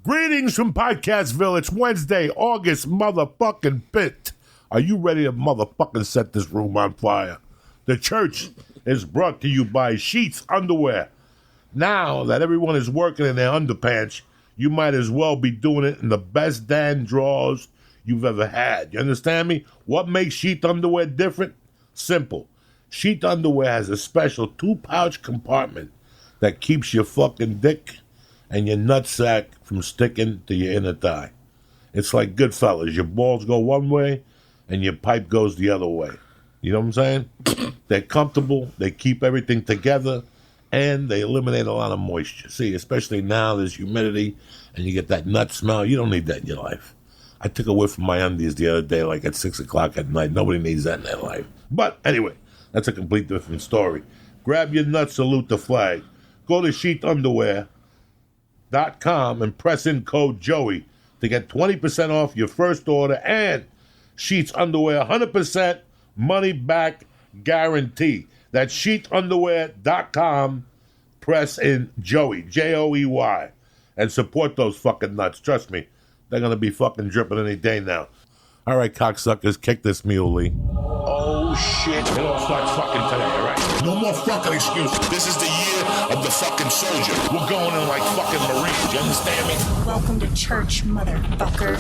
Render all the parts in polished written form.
Greetings from Podcastville. It's Wednesday, August motherfucking 5th. Are you ready to motherfucking set this room on fire? The church is brought to you by Sheets Underwear. Now that everyone is working in their underpants, you might as well be doing it in the best damn drawers you've ever had. You understand me? What makes Sheet Underwear different? Simple. Sheet Underwear has a special 2-pouch compartment that keeps your fucking dick and your nutsack from sticking to your inner thigh. It's like Goodfellas. Your balls go one way and your pipe goes the other way. You know what I'm saying? They're comfortable. They keep everything together. And they eliminate a lot of moisture. See, especially now there's humidity and you get that nut smell. You don't need that in your life. I took a whiff from my undies the other day, like at 6 o'clock at night. Nobody needs that in their life. But anyway, that's a complete different story. Grab your nuts, salute the flag. Go to sheetunderwear.com and press in code Joey to get 20% off your first order and Sheets Underwear 100% money back guarantee. That's sheetunderwear.com. Press in Joey, Joey, and support those fucking nuts. Trust me, they're going to be fucking dripping any day now. All right, cocksuckers, kick this muley. Oh, shit. It all starts fucking today, all right? No more fucking excuses. This is the year of the fucking soldier. We're going in like fucking Marines. You understand me? Welcome to church, motherfucker.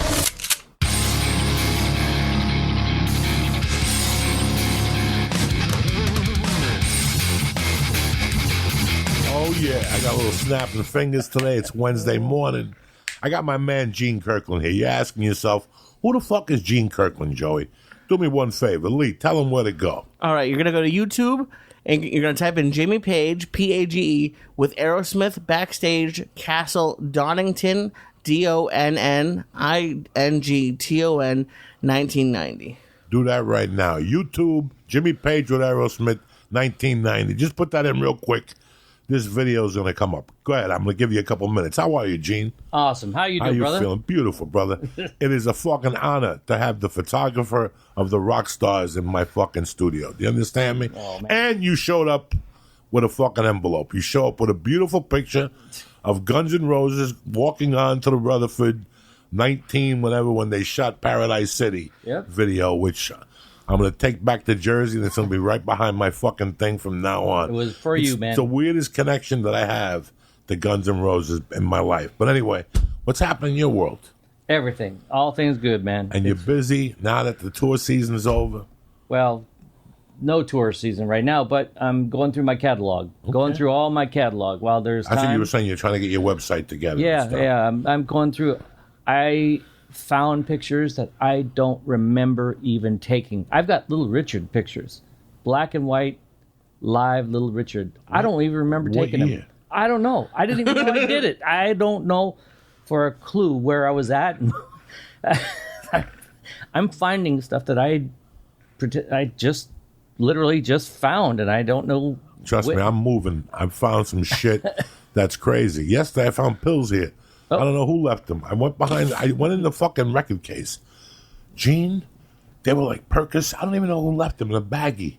Oh, yeah, I got a little snapping fingers today. It's Wednesday morning. I got my man Gene Kirkland here. You're asking yourself, who the fuck is Gene Kirkland, Joey? Do me one favor. Lee, tell him where to go. All right, you're going to go to YouTube, and you're going to type in Jimmy Page, Page, with Aerosmith, Backstage, Castle, Donington, Donnington, 1990. Do that right now. YouTube, Jimmy Page with Aerosmith, 1990. Just put that in real quick. This video is going to come up. Go ahead. I'm going to give you a couple minutes. How are you, Gene? Awesome. How you doing, brother? How you feeling? Beautiful, brother. It is a fucking honor to have the photographer of the rock stars in my fucking studio. Do you understand me? Oh, man. And you showed up with a fucking envelope. You show up with a beautiful picture of Guns N' Roses walking on to the Rutherford 19, whatever, when they shot Paradise City video, which I'm going to take back to Jersey, and it's going to be right behind my fucking thing from now on. It was for you, man. It's the weirdest connection that I have to Guns N' Roses in my life. But anyway, what's happening in your world? Everything. All things good, man. And you're busy now that the tour season is over? Well, no tour season right now, but I'm going through my catalog. Okay. Going through all my catalog while there's time. I think you were saying you're trying to get your website together. Yeah. I'm going through. I found pictures that I don't remember even taking. I've got Little Richard pictures. Black and white, live Little Richard. I don't even remember taking them. I don't know. I didn't even know I did it. I don't know for a clue where I was at. I'm finding stuff that I just literally just found, and I don't know. Trust me, I'm moving. I found some shit that's crazy. Yesterday I found pills here. I don't know who left them. I went in the fucking record case. Gene, they were like Percocet. I don't even know who left them in a baggie.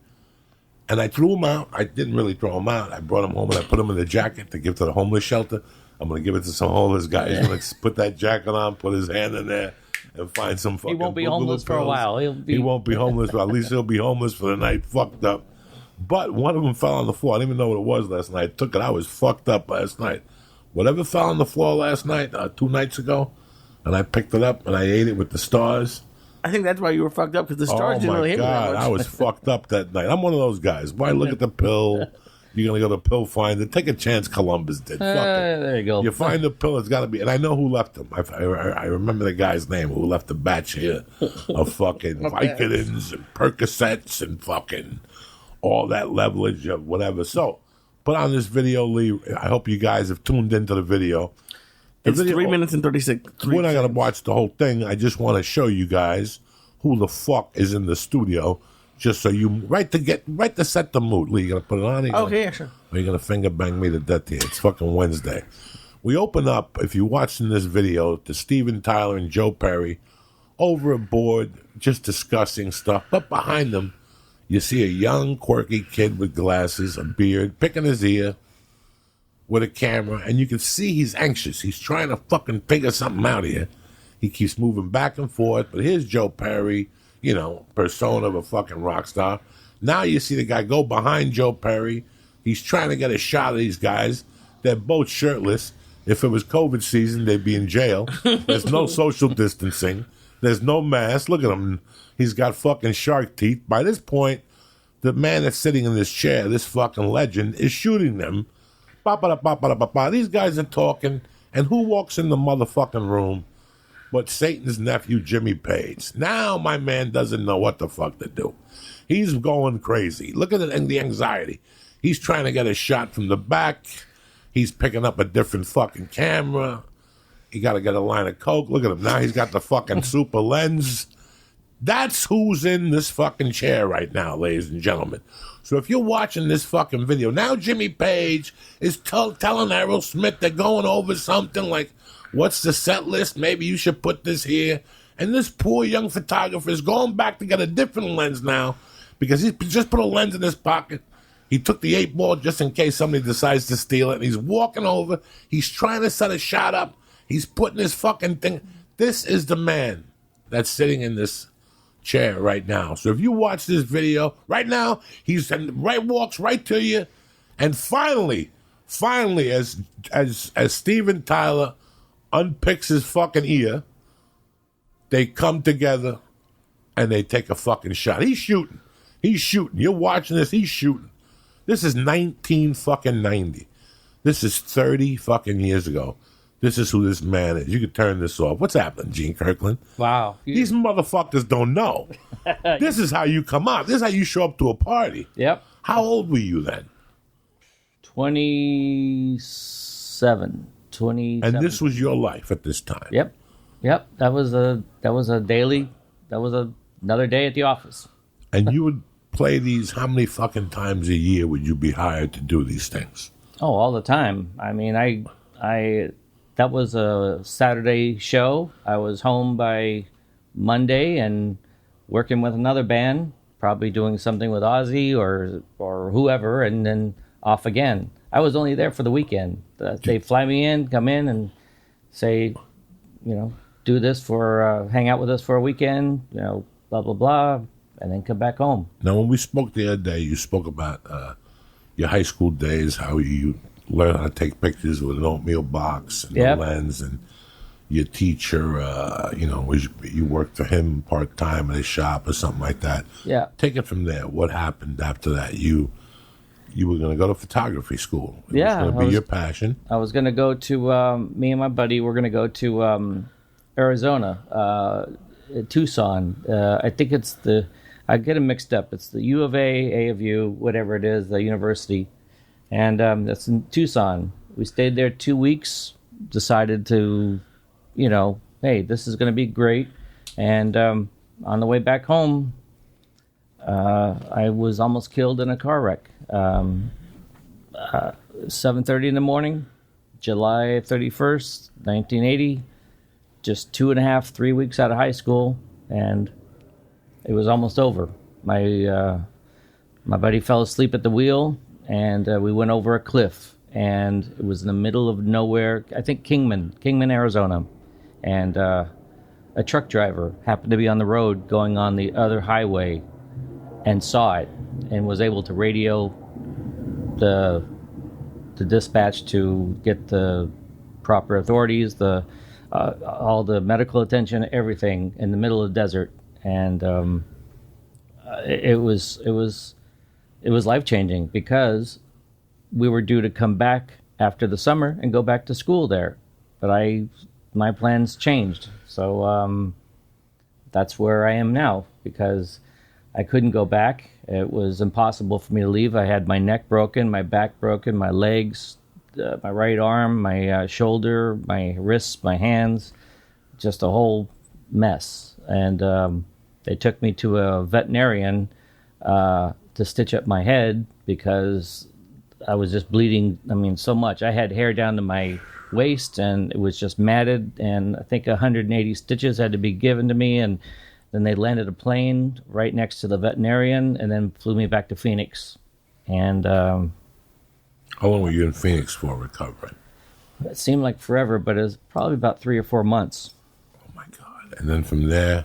And I threw them out. I didn't really throw them out. I brought them home and I put them in the jacket to give to the homeless shelter. I'm going to give it to some homeless guy. He's going to put that jacket on, put his hand in there, and find some fucking... He won't be homeless for a while. He won't be homeless, but at least he'll be homeless for the night, fucked up. But one of them fell on the floor. I didn't even know what it was last night. I took it. I was fucked up last night. Whatever fell on the floor last night, 2 nights ago, and I picked it up and I ate it with the stars. I think that's why you were fucked up, because the stars didn't really hit me that much. I was fucked up that night. I'm one of those guys. Why look at the pill? You're going to go to Pill Finder. Take a chance Columbus did. Fuck it. There you go. You find the pill, it's got to be... And I know who left them. I remember the guy's name who left the batch here of fucking Vicodins and Percocets and fucking all that leverage of whatever. So... Put on this video, Lee. I hope you guys have tuned into the video. It's 3 minutes and 36. We're not going to watch the whole thing. I just want to show you guys who the fuck is in the studio, just so you to set the mood. Lee, you going to put it on? Okay, sure. Or you going to finger bang me to death here? It's fucking Wednesday. We open up, if you're watching this video, to Steven Tyler and Joe Perry over a board just discussing stuff. But behind them, you see a young, quirky kid with glasses, a beard, picking his ear, with a camera, and you can see he's anxious. He's trying to fucking figure something out here. He keeps moving back and forth, but here's Joe Perry, persona of a fucking rock star. Now you see the guy go behind Joe Perry. He's trying to get a shot of these guys. They're both shirtless. If it was COVID season, they'd be in jail. There's no social distancing. There's no mask. Look at him. He's got fucking shark teeth. By this point, the man that's sitting in this chair, this fucking legend, is shooting them. Ba-ba-da-ba-ba-da-ba-ba. These guys are talking, and who walks in the motherfucking room but Satan's nephew, Jimmy Page? Now my man doesn't know what the fuck to do. He's going crazy. Look at the anxiety. He's trying to get a shot from the back. He's picking up a different fucking camera. He got to get a line of coke. Look at him now. He's got the fucking super lens. That's who's in this fucking chair right now, ladies and gentlemen. So if you're watching this fucking video, now Jimmy Page is telling Aerosmith they're going over something like, what's the set list? Maybe you should put this here. And this poor young photographer is going back to get a different lens now because he just put a lens in his pocket. He took the 8-ball just in case somebody decides to steal it. And he's walking over. He's trying to set a shot up. He's putting his fucking thing. This is the man that's sitting in this chair right now. So if you watch this video right now, walks right to you. And finally, as Steven Tyler unpicks his fucking ear, they come together and they take a fucking shot. He's shooting. You're watching this. He's shooting. This is 1990. This is 30 fucking years ago. This is who this man is. You can turn this off. What's happening, Gene Kirkland? Wow. These motherfuckers don't know. This is how you come out. This is how you show up to a party. Yep. How old were you then? 27. And this was your life at this time. Yep. That was another day at the office. And you would play these, how many fucking times a year would you be hired to do these things? Oh, all the time. I mean, I that was a Saturday show. I was home by Monday and working with another band, probably doing something with Ozzy or whoever, and then off again. I was only there for the weekend. They fly me in, come in, and say, do this hang out with us for a weekend, blah, blah, blah, and then come back home. Now, when we spoke the other day, you spoke about your high school days, how you learned how to take pictures with an oatmeal box and a lens, and your teacher, you worked for him part-time at a shop or something like that. Yeah. Take it from there. What happened after that? You were going to go to photography school. It was going to be your passion. I was going to go to, me and my buddy were going to go to Arizona, Tucson. I think it's I get them mixed up. It's the U of A of U, whatever it is, the university. And that's in Tucson. We stayed there 2 weeks, decided to, hey, this is going to be great. And on the way back home, I was almost killed in a car wreck. 7:30 in the morning, July 31st, 1980. Just 3 weeks out of high school, and it was almost over. My buddy fell asleep at the wheel, and we went over a cliff, and it was in the middle of nowhere. I think Kingman, Arizona, and a truck driver happened to be on the road going on the other highway, and saw it, and was able to radio the dispatch to get the proper authorities, all the medical attention, everything in the middle of the desert, and it was life-changing because we were due to come back after the summer and go back to school there, but my plans changed, so that's where I am now because I couldn't go back. It was impossible for me to leave. I had my neck broken, my back broken, my legs, my right arm, my shoulder, my wrists, my hands, just a whole mess. And they took me to a veterinarian to stitch up my head because I was just bleeding, so much. I had hair down to my waist, and it was just matted, and I think 180 stitches had to be given to me, and then they landed a plane right next to the veterinarian and then flew me back to Phoenix. And How long were you in Phoenix for recovering? It seemed like forever, but it was probably about 3 or 4 months. Oh, my God. And then from there,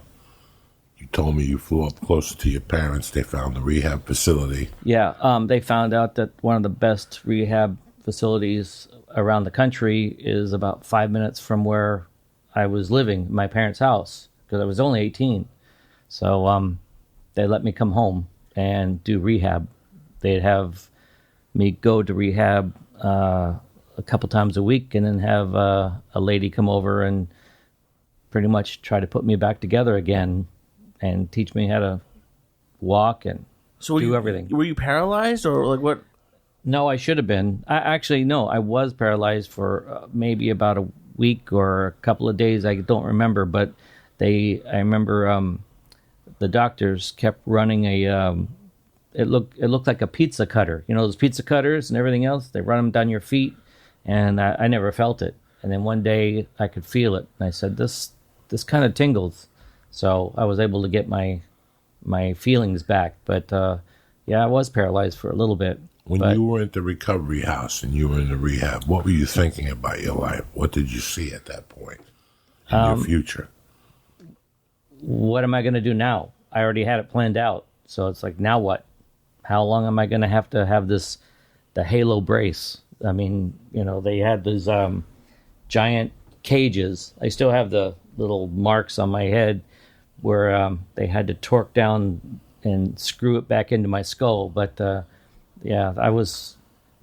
you told me you flew up closer to your parents. They found the rehab facility. Yeah, they found out that one of the best rehab facilities around the country is about 5 minutes from where I was living, my parents' house, because I was only 18. So they let me come home and do rehab. They'd have me go to rehab a couple times a week, and then have a lady come over and pretty much try to put me back together again and teach me how to walk and do everything. Were you paralyzed or like what? No, I should have been. I was paralyzed for maybe about a week or a couple of days. I don't remember, but I remember the doctors kept running it looked like a pizza cutter. You know, those pizza cutters and everything else, they run them down your feet, and I never felt it. And then one day I could feel it, and I said, this kind of tingles. So I was able to get my feelings back. But yeah, I was paralyzed for a little bit. When you were at the recovery house and you were in the rehab, what were you thinking about your life? What did you see at that point in your future? What am I going to do now? I already had it planned out. So it's like, now what? How long am I going to have the halo brace? I mean, you know, they had these giant cages. I still have the little marks on my head where they had to torque down and screw it back into my skull. But yeah,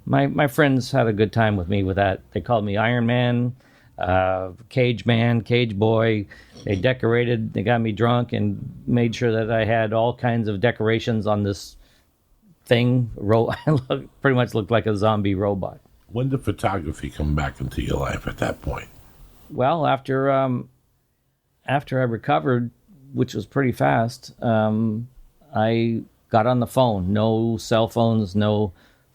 my friends had a good time with me with that. They called me Iron Man, Cage Man, Cage Boy. They decorated, they got me drunk and made sure that I had all kinds of decorations on this thing. I pretty much looked like a zombie robot. When did photography come back into your life at that point? Well, after I recovered, which was pretty fast, I got on the phone. No cell phones, no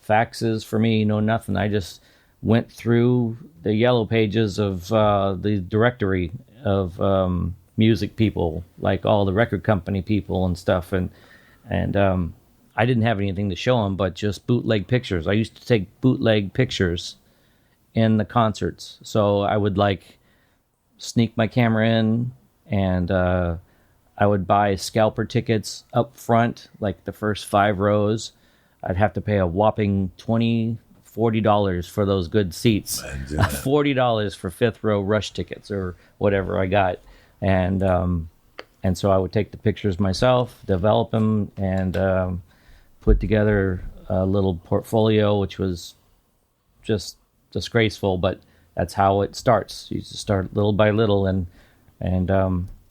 faxes for me, no nothing. I just went through the yellow pages of the directory of music people, like all the record company people and stuff, and I didn't have anything to show them but just bootleg pictures. I used to take bootleg pictures in the concerts, so I would like sneak my camera in, and I would buy scalper tickets up front, like the first 5 rows. I'd have to pay a whopping $40 for those good seats. $40 for 5th row rush tickets or whatever I got. And so I would take the pictures myself, develop them, and put together a little portfolio, which was just disgraceful, but that's how it starts. You just start little by little, and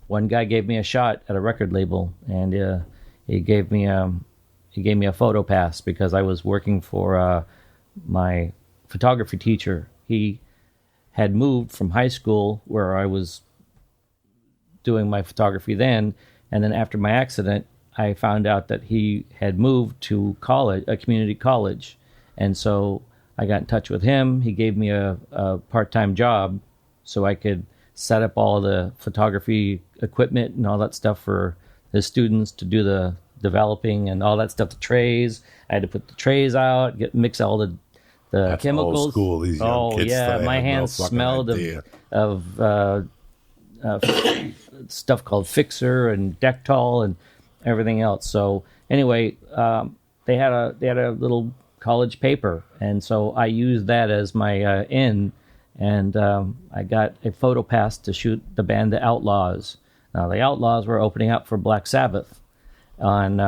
one guy gave me a shot at a record label, and he gave me a photo pass because I was working for my photography teacher. He had moved from high school where I was doing my photography then, and then after my accident, I found out that he had moved to college, a community college, and so I got in touch with him. He gave me a part-time job so I could set up all the photography equipment and all that stuff for the students to do the developing and all that stuff, the trays. I had to put the trays out, mix all the That's chemicals. Old school, these young kids yeah, today my have hands no fucking smelled idea. of stuff called Fixer and Dektol and everything else. So anyway, they had a little college paper, and so I used that as my in, and I got a photo pass to shoot the band The Outlaws. Now the Outlaws were opening up for Black Sabbath on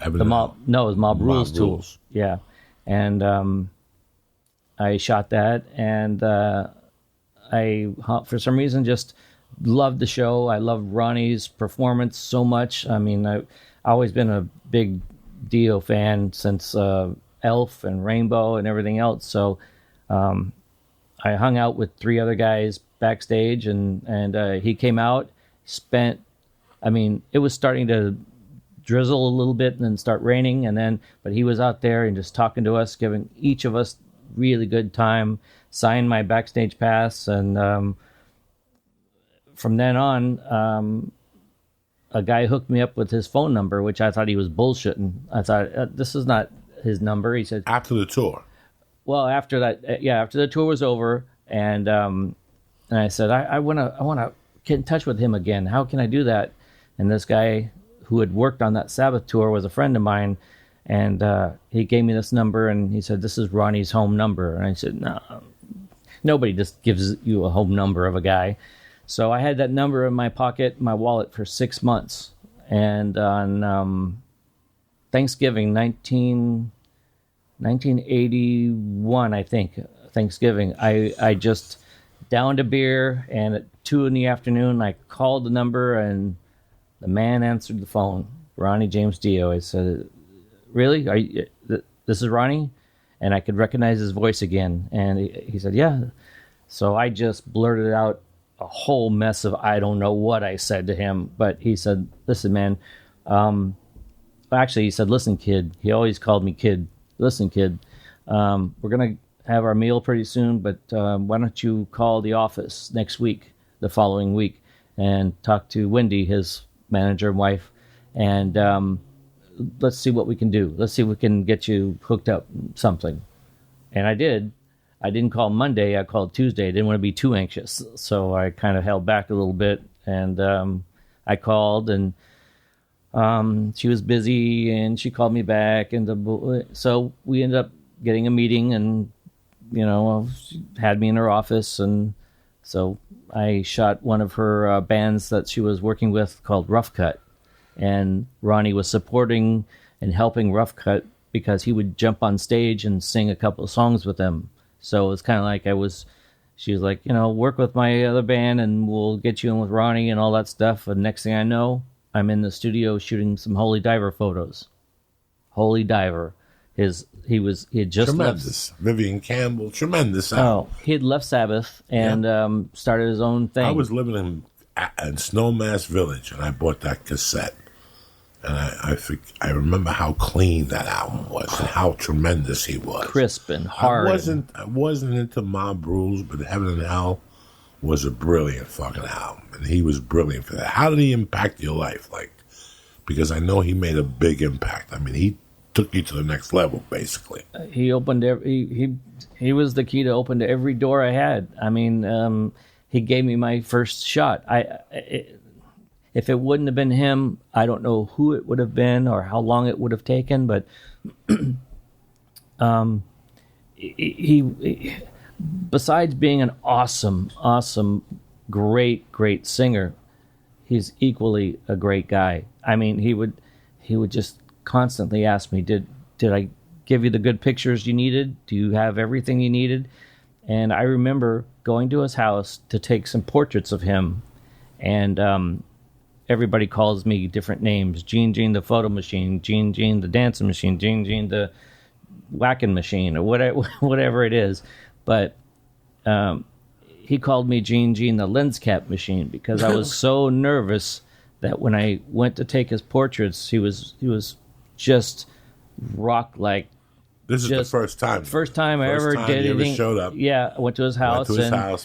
it was Mob Rules tour. Yeah, and I shot that, and I for some reason just loved the show. I loved Ronnie's performance so much. I mean, I've always been a big Dio fan since Elf and Rainbow and everything else. So I hung out with 3 other guys backstage, and he came out, it was starting to drizzle a little bit and then start raining, but he was out there and just talking to us, giving each of us really good time, signed my backstage pass, and from then on, a guy hooked me up with his phone number, which I thought he was bullshitting. I thought, this is not his number. He said, After the tour. Well, after that, after the tour was over, and I said, I want to get in touch with him again. How can I do that? And this guy who had worked on that Sabbath tour was a friend of mine, and he gave me this number, and he said, this is Ronnie's home number. And I said, no, nobody just gives you a home number of a guy. So I had that number in my pocket, my wallet, for 6 months. And on Thanksgiving, 1981, I think, Thanksgiving, I just downed a beer, and at 2 p.m, I called the number, and the man answered the phone, Ronnie James Dio. I said, really? Are you, this is Ronnie? And I could recognize his voice again. And he said, yeah. So I just blurted out a whole mess of I don't know what I said to him. But he said, listen, man. Actually, he said, listen, kid. He always called me kid. Listen, kid. We're going to have our meal pretty soon, but why don't you call the office next week, the following week, and talk to Wendy, his manager and wife, and let's see what we can do. Let's see if we can get you hooked up something. And I did. I didn't call Monday. I called Tuesday. I didn't want to be too anxious, so I kind of held back a little bit. And I called, and she was busy, and she called me back. And so we ended up getting a meeting, and she had me in her office, and so I shot one of her bands that she was working with called Rough Cut. And Ronnie was supporting and helping Rough Cut because he would jump on stage and sing a couple of songs with them. So it was kind of like she was like, work with my other band and we'll get you in with Ronnie and all that stuff. And next thing I know, I'm in the studio shooting some Holy Diver photos. Holy Diver. He had just tremendous. left. Vivian Campbell, tremendous. He had left Sabbath and started his own thing. I was living in Snowmass Village, and I bought that cassette. And I remember how clean that album was and how tremendous he was. Crisp and hard. I wasn't into Mob Rules, but Heaven and Hell was a brilliant fucking album, and he was brilliant for that. How did he impact your life? Because I know he made a big impact. I mean, he took you to the next level, basically. He opened he was the key to open to every door I had. I mean, he gave me my first shot. If it wouldn't have been him, I don't know who it would have been or how long it would have taken. But he, besides being an awesome, great singer, he's equally a great guy. I mean, he would just constantly ask me, did I give you the good pictures you needed? Do you have everything you needed? And I remember going to his house to take some portraits of him, and everybody calls me different names: Gene the photo machine, Gene the dancing machine, Gene the whacking machine, or whatever it is. But he called me Gene the lens cap machine, because I was so nervous that when I went to take his portraits, he was just rock like. This is the first time. First time I ever did anything. Showed up. Yeah, I went to his house.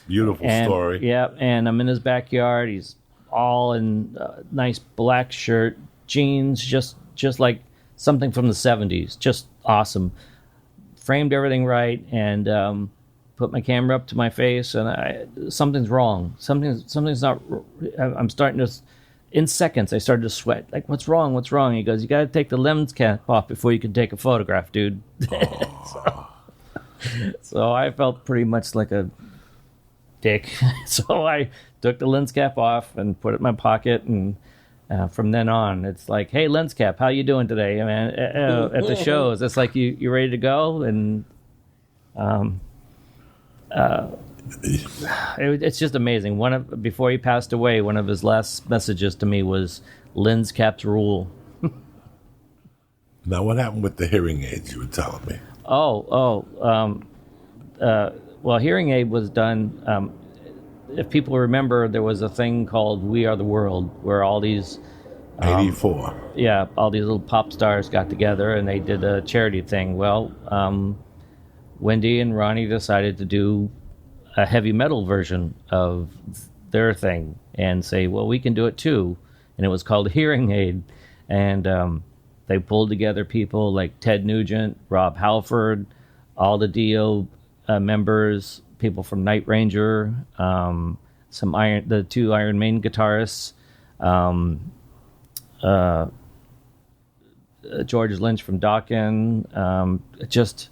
Beautiful story. Yeah, and I'm in his backyard. He's all in nice black shirt, jeans, just like something from the 70s. Just awesome. Framed everything right, and put my camera up to my face, and something's wrong. Something's not. I'm starting to. In seconds, I started to sweat. Like, what's wrong? What's wrong? He goes, you got to take the lens cap off before you can take a photograph, dude. So I felt pretty much like a dick. So I took the lens cap off and put it in my pocket, and from then on, it's like, hey, lens cap, how you doing today? I mean, at the shows, it's like, you ready to go? And it's just amazing. Before he passed away, one of his last messages to me was, lens caps rule. Now, what happened with the hearing aids you were telling me? Well, hearing aid was done. If people remember, there was a thing called We Are the World, where all these 84. Yeah, all these little pop stars got together and they did a charity thing. Well, Wendy and Ronnie decided to do a heavy metal version of their thing and say, well, we can do it too. And it was called Hearing Aid. And they pulled together people like Ted Nugent, Rob Halford, all the Dio members, people from Night Ranger, the two Iron Maiden guitarists, George Lynch from Dokken, just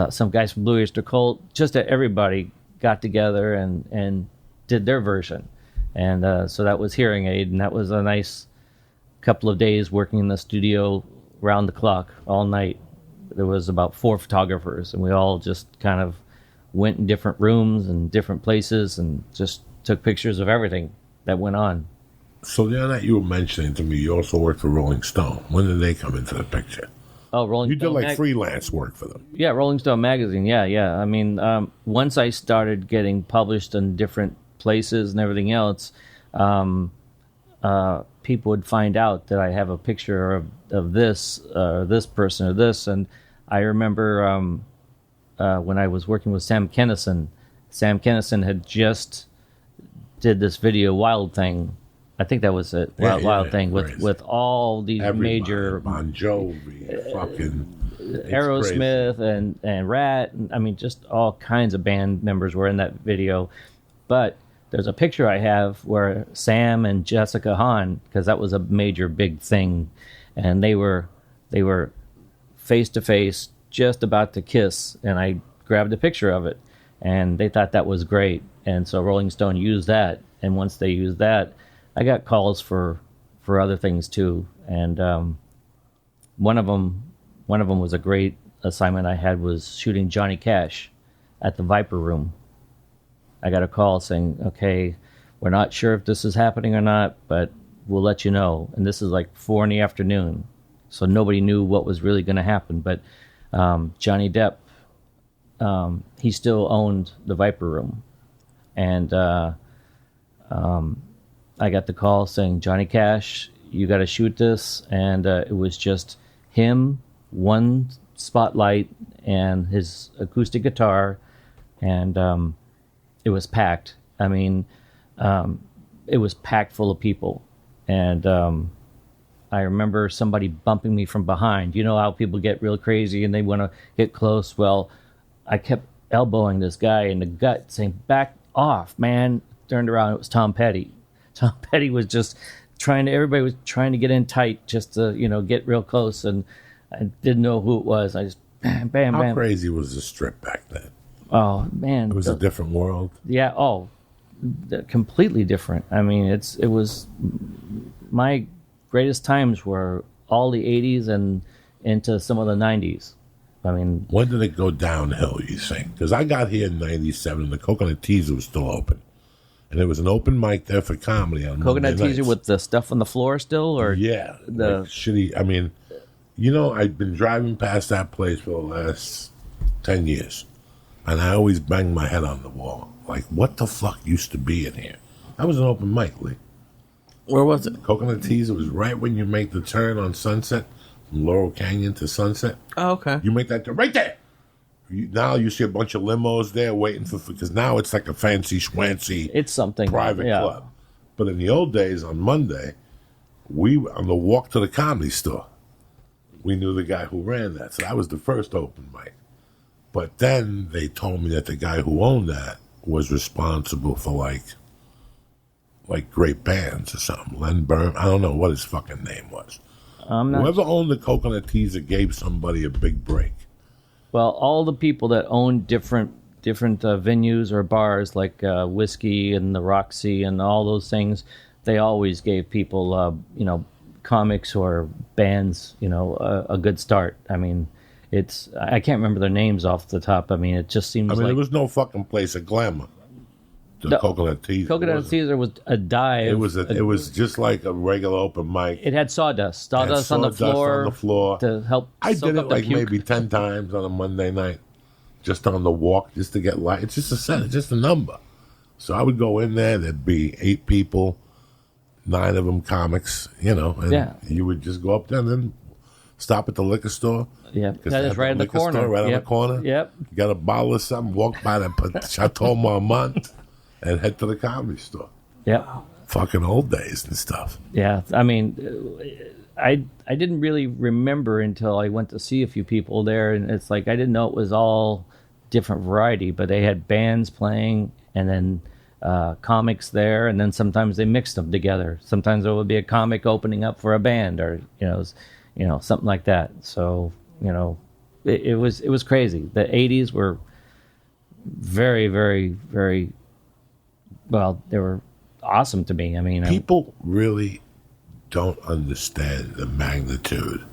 some guys from Blue Oyster Cult. Just everybody got together and did their version. And so that was Hearing Aid, and that was a nice couple of days working in the studio round the clock all night. There was about 4 photographers, and we all just kind of went in different rooms and different places and just took pictures of everything that went on. So the other night you were mentioning to me you also worked for Rolling Stone. When did they come into the picture? Oh, Rolling You Stone. did like freelance work for them. Yeah, Rolling Stone magazine. Yeah. I mean, once I started getting published in different places and everything else, people would find out that I have a picture of this person or this. And I remember when I was working with Sam Kinison had just did this video Wild Thing. I think that was it. Wild Thing with all these major Bon Jovi, fucking Aerosmith and Rat. I mean, just all kinds of band members were in that video. But there's a picture I have where Sam and Jessica Hahn, because that was a major big thing, and they were face to face, just about to kiss, and I grabbed a picture of it, and they thought that was great, and so Rolling Stone used that, and once they used that, I got calls for other things too, and one of them was a great assignment I had was shooting Johnny Cash at the Viper Room. I got a call saying, okay, we're not sure if this is happening or not, but we'll let you know. And this is like 4 p.m, so nobody knew what was really going to happen. But Johnny Depp, he still owned the Viper Room. And I got the call saying, Johnny Cash, you got to shoot this. And it was just him, one spotlight, and his acoustic guitar. And it was packed. I mean, it was packed full of people. And I remember somebody bumping me from behind. You know how people get real crazy and they want to get close? Well, I kept elbowing this guy in the gut, saying, back off, man. Turned around, it was Tom Petty. Tom Petty was just everybody was trying to get in tight just to, get real close. And I didn't know who it was. I just, bam, bam, bam. How crazy was the Strip back then? Oh, man. It was a different world. Yeah, completely different. I mean, it was my greatest times were all the 80s and into some of the 90s. I mean, when did it go downhill, you think? Because I got here in 97 and the Coconut Teaser was still open. And there was an open mic there for comedy on Coconut Monday Teaser nights. with the stuff on the floor still? Or yeah. The shitty. I mean, I've been driving past that place for the last 10 years. And I always bang my head on the wall. Like, what the fuck used to be in here? That was an open mic, Lee. Where was it? Coconut Teaser was right when you make the turn on Sunset, from Laurel Canyon to Sunset. Oh, okay. You make that turn right there. Now you see a bunch of limos there waiting because now it's like a fancy schwancy it's something private club. But in the old days, on Monday, on the walk to the Comedy Store, we knew the guy who ran that. So that was the first open mic. But then they told me that the guy who owned that was responsible for like great bands or something. Len Burn, I don't know what his fucking name was. Whoever owned the Coconut Teaser gave somebody a big break. Well, all the people that owned different venues or bars like Whiskey and the Roxy and all those things, they always gave people, comics or bands, a good start. I mean, I can't remember their names off the top. I mean, it just seems like... there was no fucking place of glamour. Coconut Teaser. Coconut Teaser was a dive. It was just like a regular open mic. It had sawdust on the floor to help. I did it like maybe 10 times on a Monday night, just on the walk, just to get light. It's just a set. It's just a number. So I would go in there. There'd be 8 people, 9 of them comics. And you would just go up there and then stop at the liquor store. Yeah, that is right in the corner. Right on the corner. Yep. You got a bottle of something. Walk by the Chateau Marmont. And head to the Comedy Store. Yeah. Fucking old days and stuff. Yeah. I mean, I didn't really remember until I went to see a few people there, and it's like I didn't know it was all different variety, but they had bands playing and then comics there, and then sometimes they mixed them together. Sometimes there would be a comic opening up for a band, or something like that. So it was crazy. The 80s were very, very, very well. They were awesome to me. I mean, people really don't understand the magnitude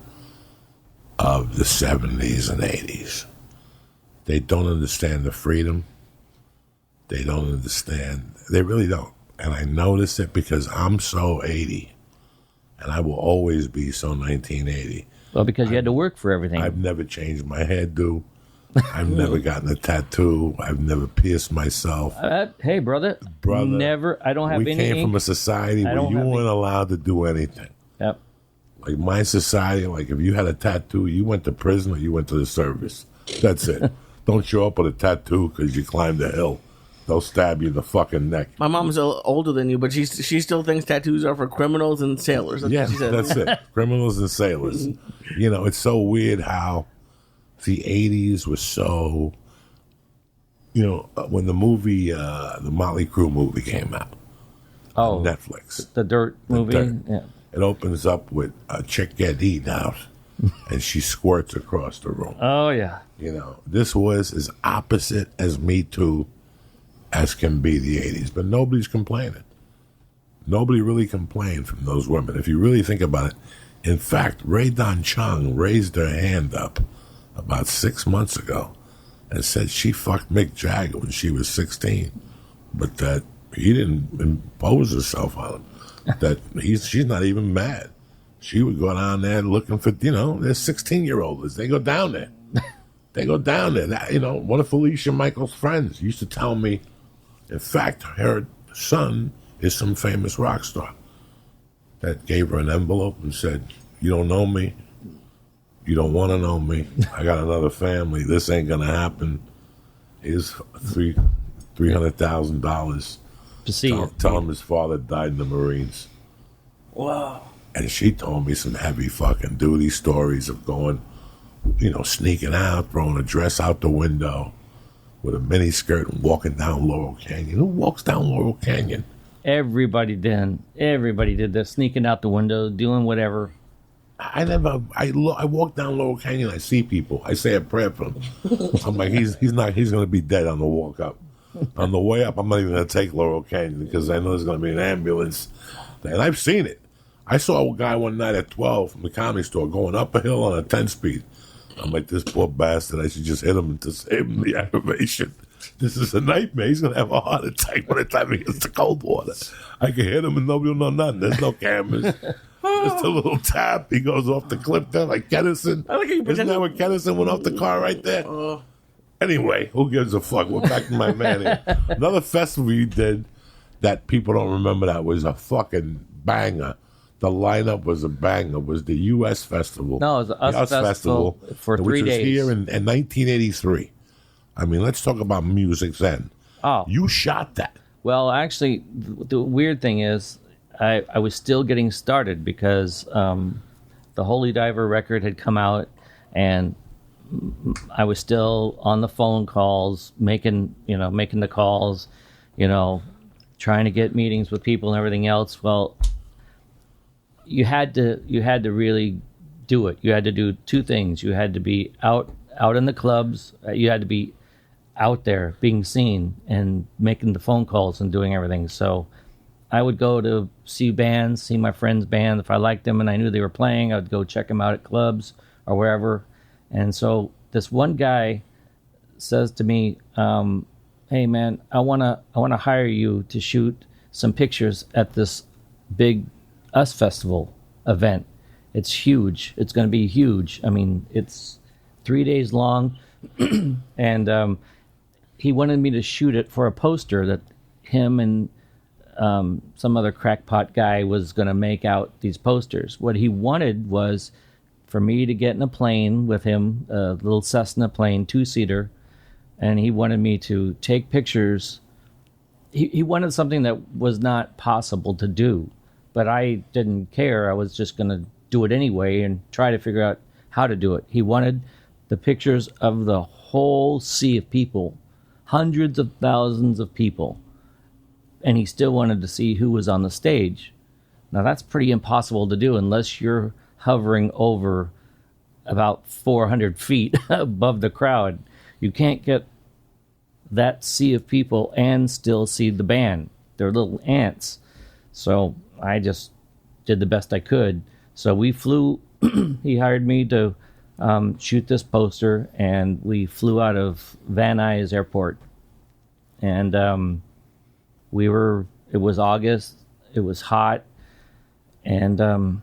of the 70s and 80s. They don't understand the freedom. They don't understand. They really don't. And I notice it because I'm so 80. And I will always be so 1980. Well, because you had to work for everything. I've never changed my hairdo. I've never gotten a tattoo. I've never pierced myself. Hey, brother. Never. I don't have any. We came from a society where you weren't allowed to do anything. Yep. Like my society, like if you had a tattoo, you went to prison or you went to the service. That's it. Don't show up with a tattoo because you climbed a hill. They'll stab you in the fucking neck. My mom's older than you, but she still thinks tattoos are for criminals and sailors. That's Yes, what she said. that's it. Criminals and sailors. It's so weird how the 80s was so... when the movie, the Motley Crue movie came out on Netflix. The Dirt movie? Dirt. Yeah. It opens up with a chick getting eaten out, and she squirts across the room. Oh, yeah. This was as opposite as Me Too as can be the 80s, but nobody's complaining. Nobody really complained from those women. If you really think about it, in fact, Ray Don Chung raised her hand up about 6 months ago and said she fucked Mick Jagger when she was 16, but that he didn't impose herself on him. That she's not even mad. She would go down there looking for, they're 16-year-olds. They go down there. One of Felicia Michael's friends used to tell me, in fact, her son is some famous rock star that gave her an envelope and said, you don't know me. You don't want to know me. I got another family. This ain't going to happen. Here's $300,000. To see Tell him his father died in the Marines. Wow. And she told me some heavy fucking duty stories of going, sneaking out, throwing a dress out the window with a mini skirt and walking down Laurel Canyon. Who walks down Laurel Canyon? Everybody did. Everybody did that, sneaking out the window, doing whatever. I walk down Laurel Canyon, I see people. I say a prayer for him. I'm like, he's going to be dead on the walk up. On the way up, I'm not even going to take Laurel Canyon because I know there's going to be an ambulance. And I've seen it. I saw a guy one night at 12 from the comedy store going up a hill on a 10-speed. I'm like, this poor bastard, I should just hit him to save him the aggravation. This is a nightmare. He's going to have a heart attack by the time he gets to cold water. I can hit him and nobody will know nothing. There's no cameras. Just a little tap. He goes off the cliff there like Kennison. Isn't that what Kennison went off the car right there? Anyway, who gives a fuck? We're back to my man here. Another festival you did that people don't remember that was a fucking banger. The lineup was a banger. Was the U.S. Festival. No, it was the US Festival for 3 days. Which was here in 1983. I mean, let's talk about music then. Oh. You shot that. Well, actually, the weird thing is I was still getting started because the Holy Diver record had come out, and I was still on the phone calls, making the calls, trying to get meetings with people and everything else. Well, you had to really do it. You had to do two things. You had to be out in the clubs. You had to be out there being seen and making the phone calls and doing everything. So I would go to see bands, see my friends' band. If I liked them and I knew they were playing, I would go check them out at clubs or wherever. And so this one guy says to me, "Hey man, I wanna hire you to shoot some pictures at this big US Festival event. It's huge. It's going to be huge. I mean, it's 3 days long." And he wanted me to shoot it for a poster that him and some other crackpot guy was going to make out these posters. What he wanted was for me to get in a plane with him, a little Cessna plane, 2-seater, and he wanted me to take pictures. He wanted something that was not possible to do, but I didn't care. I was just going to do it anyway and try to figure out how to do it. He wanted the pictures of the whole sea of people, hundreds of thousands of people, and he still wanted to see who was on the stage. Now that's pretty impossible to do unless you're hovering over about 400 feet above the crowd. You can't get that sea of people and still see the band. They're little ants. So I just did the best I could. So we flew, he hired me to shoot this poster, and we flew out of Van Nuys Airport. And it was August, it was hot, and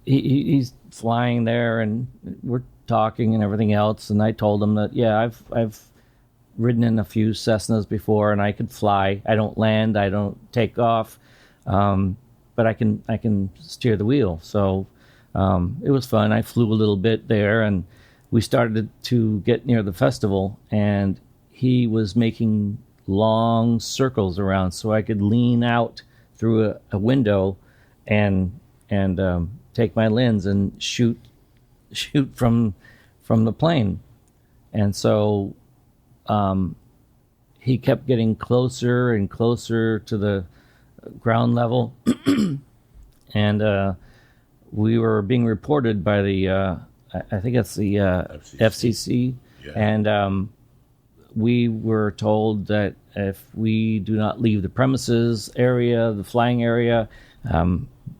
he's flying there, and we're talking and everything else, and I told him that, yeah, I've ridden in a few Cessnas before, and I could fly. I don't land, I don't take off, but I can steer the wheel. So it was fun. I flew a little bit there, and we started to get near the festival, and he was making long circles around so I could lean out through a window and take my lens and shoot from the plane. And so he kept getting closer and closer to the ground level. And we were being reported by the I think it's the FCC. Yeah. And we were told that if we do not leave the premises area, the flying area,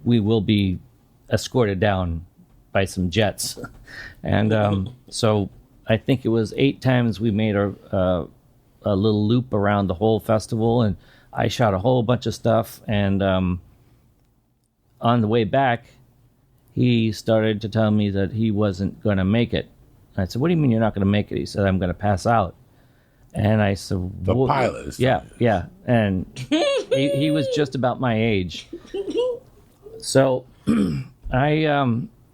we will be escorted down by some jets. And so I think it was 8 times we made a little loop around the whole festival, and I shot a whole bunch of stuff. And on the way back, he started to tell me that he wasn't going to make it. I said, "What do you mean you're not going to make it?" He said, "I'm going to pass out." And I said, The pilot is yeah. And he was just about my age. So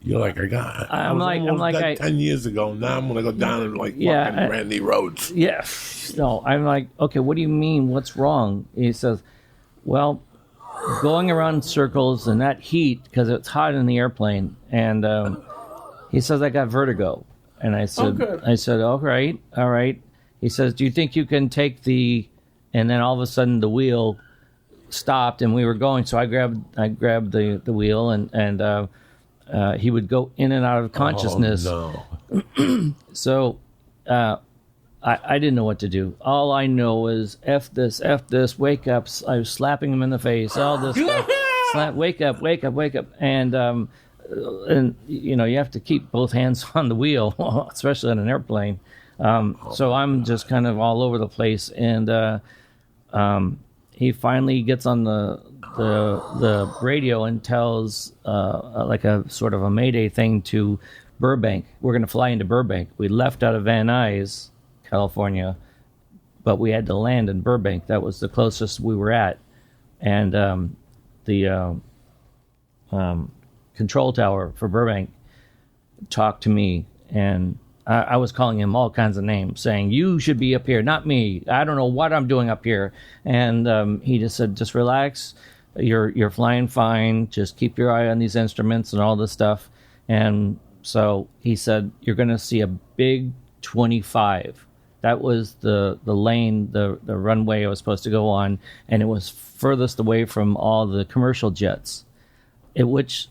You're like, I'm like 10 years ago. Now I'm gonna go down and fucking Randy Rhodes. Yeah. No, I'm like, okay, what do you mean? What's wrong? He says, well, going around in circles in that heat, because it's hot in the airplane, and he says, I got vertigo. And I said, all right. He says, do you think you can take and then all of a sudden the wheel stopped and we were going. So I grabbed the wheel, and he would go in and out of consciousness. Oh, no. So I didn't know what to do. All I know is F this, wake up. I was slapping him in the face, all this stuff. Wake up. And you have to keep both hands on the wheel, especially on an airplane. So I'm just kind of all over the place. And he finally gets on the radio and tells like a sort of a Mayday thing to Burbank. We're going to fly into Burbank. We left out of Van Nuys, California, but we had to land in Burbank. That was the closest we were at. And the control tower for Burbank talked to me, and I was calling him all kinds of names, saying, you should be up here, not me. I don't know what I'm doing up here. And he just said, just relax. You're flying fine. Just keep your eye on these instruments and all this stuff. And so he said, you're going to see a big 25. That was the lane, the runway I was supposed to go on. And it was furthest away from all the commercial jets, which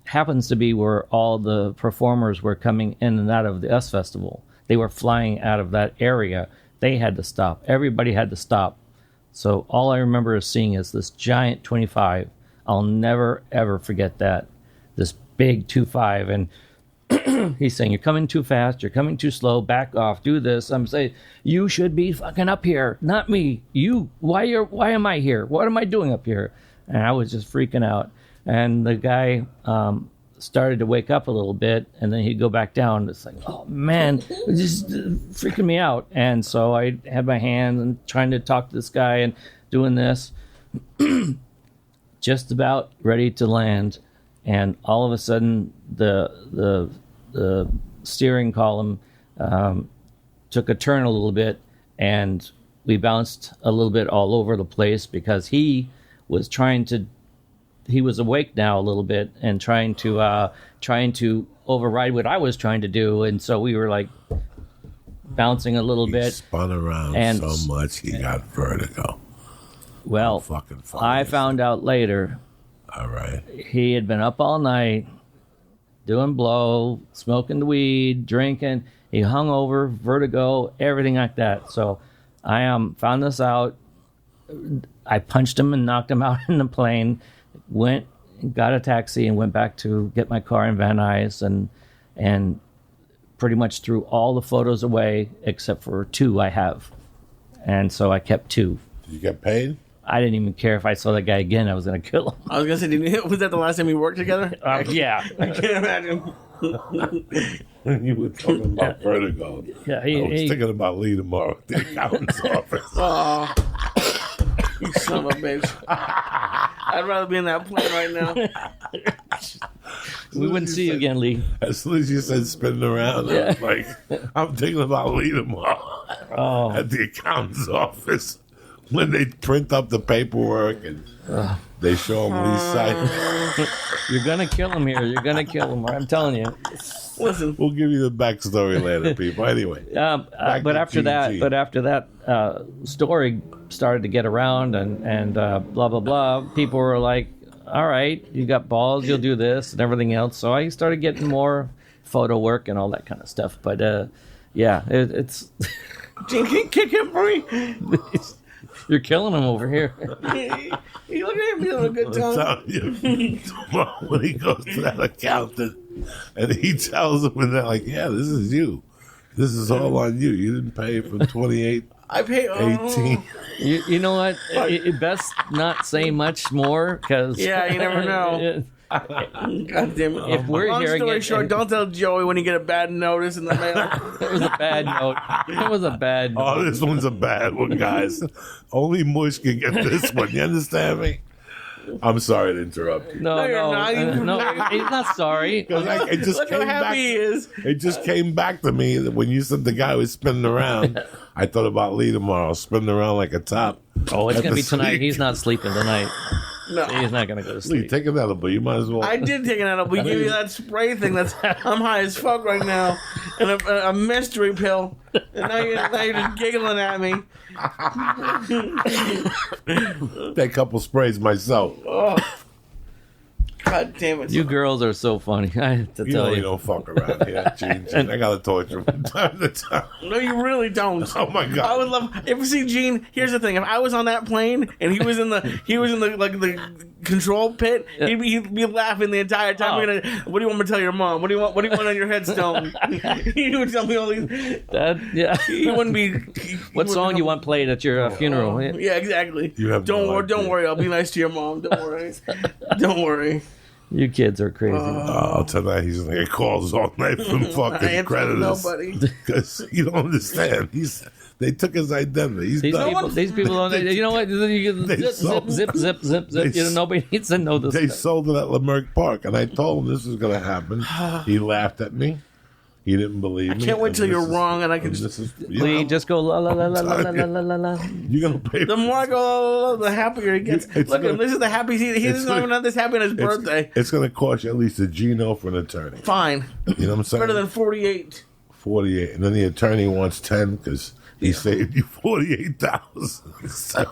happens to be where all the performers were coming in and out of the US Festival. They were flying out of that area. They had to stop. Everybody had to stop. So all I remember is seeing is this giant 25. I'll never, ever forget that. This big 25. And he's saying, you're coming too fast. You're coming too slow. Back off. Do this. I'm saying, you should be fucking up here, not me. You. Why am I here? What am I doing up here? And I was just freaking out. And the guy started to wake up a little bit, and then he'd go back down. It's like, oh, man, it's just freaking me out. And so I had my hand and trying to talk to this guy and doing this, just about ready to land. And all of a sudden, the steering column took a turn a little bit, and we bounced a little bit all over the place because he was trying to he was awake now a little bit and trying to override what I was trying to do, and so we were like bouncing a little He bit. spun around and so much he got vertigo. Well, Fucking funny. I found out later All right. he had been up all night doing blow, smoking the weed, drinking. He hung over, vertigo, everything like that. So I found this out. I punched him and knocked him out in the plane. Went, got a taxi, and went back to get my car in Van Nuys, and pretty much threw all the photos away except for 2 I have. And so I kept 2. Did you get paid? I didn't even care if I saw that guy again. I was going to kill him. I was gonna say, was that the last time we worked together? Yeah. I can't imagine. You were talking about vertigo. Yeah, I was thinking about Lee tomorrow at the accountant's office. Oh, you son of a bitch! I'd rather be in that plane right now. We wouldn't see you again, Lee. As soon as you said spinning around, I was like, I'm thinking about Lee tomorrow at the accountant's office when they print up the paperwork and they show him Lee's site. You're going to kill him here. You're going to kill him. I'm telling you. Listen, We'll give you the backstory later, people. Anyway, But to after that story started to get around and blah, blah, blah. People were like, all right, you got balls, you'll do this and everything else. So I started getting more photo work and all that kind of stuff. But it's Gene, can you kick him for me? you're killing him over here. You look at him, he's having a good I'm time. telling you, tomorrow when he goes to that accountant and he tells him, and they're like, yeah, this is you. This is all on you. You didn't pay from 28, I pay 18. You know what? It best not say much more because Yeah, you never know. God damn it! If we're Long hearing story it, short, don't tell Joey when you get a bad notice in the mail. it was a bad note. It was a bad note. Oh, this one's a bad one, guys. Only Mush can get this one. You understand me? I'm sorry to interrupt you. No, you're not. no, he's not sorry. It just Look how came happy back. he is. It just came back to me that when you said the guy was spinning around, I thought about Lee tomorrow, spinning around like a top. Oh, it's At gonna the be tonight. sleep. He's not sleeping tonight. No. He's not gonna go to Lee, sleep. take an edible. You might as well. I did take it out. We give you that spray thing. I'm high as fuck right now, and a mystery pill. And now you're just giggling at me. Take a couple sprays myself. Oh, God damn it! You girls are so funny. I have to You tell know you. you don't fuck around here, Gene. I gotta torture him from time to time. No, you really don't. Oh my god! I would love if you see Gene. Here's the thing: if I was on that plane and he was in the like the control pit, he'd be laughing the entire time. Oh. What do you want me to tell your mom? What do you want on your headstone? He would tell me all these. He wouldn't be. What song you want played at your funeral? Yeah, exactly. You have no Don't idea. worry. I'll be nice to your mom. Don't worry. Don't worry. You kids are crazy. Oh, tonight he's gonna get calls all night from I fucking ain't creditors. nobody. Because you don't understand. They took his identity. He's done. These people don't. You know what? You They zip, sold- zip, zip, zip, zip. they You know, nobody needs to know this. They stuff. sold it at Leimert Park, and I told him this was going to happen. He laughed at me. He didn't believe me. Can't wait and till this you're is- wrong and I can and just. this is, Lee, just go la la la la la la la la la. you're going to pay. The more I go, the happier he gets. It's Look at him. gonna- This is the happy. He doesn't gonna- even know this happened on his birthday. It's going to cost you at least a Gino for an attorney. Fine. You know what I'm saying? Better than 48. 48, and then the attorney wants 10 because he saved you 48,000. So,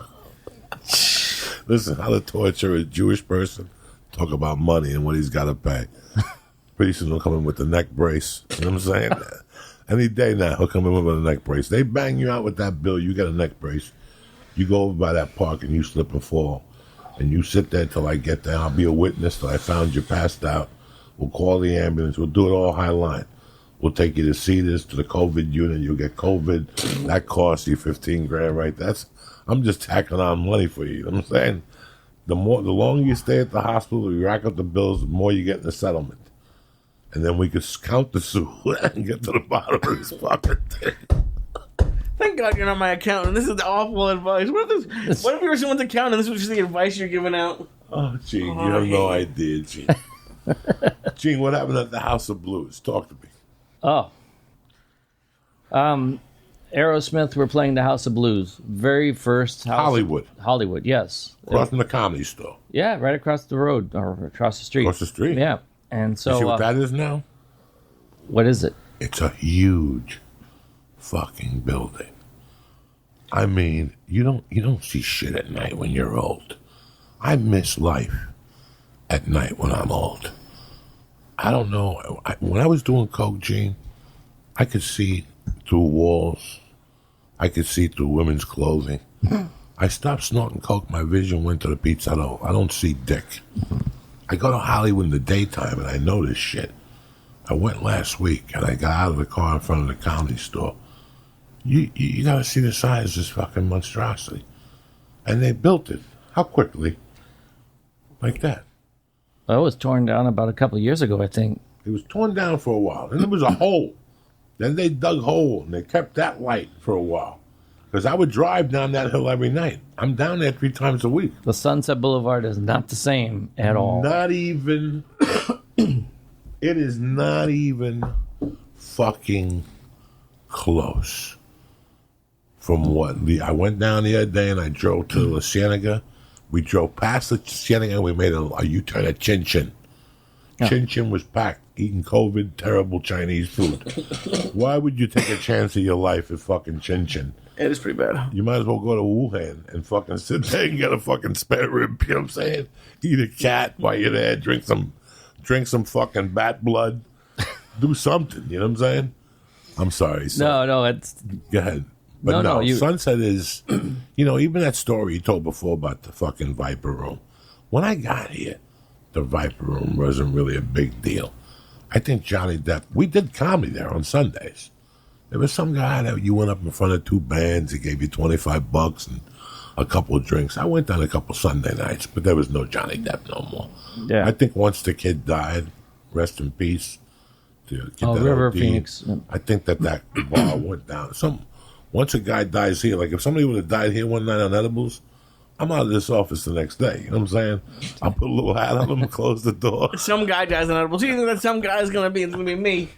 listen, how to torture a Jewish person? Talk about money and what he's got to pay. Pretty soon he'll come in with the neck brace. You know what I'm saying? Any day now he'll come in with a neck brace. They bang you out with that bill. You get a neck brace. You go over by that park and you slip and fall, and you sit there till I get there. I'll be a witness till I found you passed out. We'll call the ambulance. We'll do it all high line. We'll take you to Cedars, to the COVID unit. You'll get COVID. That costs you $15,000, right? I'm just tacking on money for you. You know what I'm saying? The longer you stay at the hospital, you rack up the bills, the more you get in the settlement. And then we could count the sue and get to the bottom of this fucking thing. Thank God you're not my accountant. This is awful advice. What if you were someone's accountant? This was just the advice you're giving out. Oh, Gene, you have no idea, Gene. Gene, what happened at the House of Blues? Talk to me. Oh. Aerosmith were playing the House of Blues. Very first house. Hollywood, yes. Across from the Comedy Store. Yeah, right across the road or across the street. Across the street? Yeah. And so. You see what that is now? What is it? It's a huge fucking building. I mean, you don't see shit at night when you're old. I miss life at night when I'm old. I don't know. When I was doing coke, Gene, I could see through walls. I could see through women's clothing. I stopped snorting coke. My vision went to the pizza. I don't see dick. I go to Hollywood in the daytime, and I know this shit. I went last week, and I got out of the car in front of the Comedy Store. You got to see the size of this fucking monstrosity. And they built it. How quickly? Like that. Well, it was torn down about a couple of years ago, I think. It was torn down for a while. And there was a hole. Then they dug a hole, and they kept that light for a while. Because I would drive down that hill every night. I'm down there 3 times a week. The Sunset Boulevard is not the same at all. Not even... It is not even fucking close. From what? I went down the other day and I drove to La Cienega. We drove past the Cienega and we made a U-turn at Chin Chin. Yeah. Chin Chin was packed, eating COVID, terrible Chinese food. Why would you take a chance of your life at fucking Chin Chin? It is pretty bad. You might as well go to Wuhan and fucking sit there and get a fucking spare rib, you know what I'm saying? Eat a cat while you're there, drink some fucking bat blood. Do something, you know what I'm saying? I'm sorry. No, it's... Go ahead. But no, Sunset is, even that story you told before about the fucking Viper Room. When I got here, the Viper Room wasn't really a big deal. I think Johnny Depp, we did comedy there on Sundays. There was some guy that you went up in front of 2 bands, he gave you $25 and a couple of drinks. I went down a couple Sunday nights, but there was no Johnny Depp no more. Yeah. I think once the kid died, rest in peace. River OD, Phoenix. I think that bar went down. Once a guy dies here, like if somebody would have died here one night on edibles, I'm out of this office the next day. You know what I'm saying? I'll put a little hat on him and close the door. Some guy dies on edibles. You think that some guy's going to be? It's going to be me.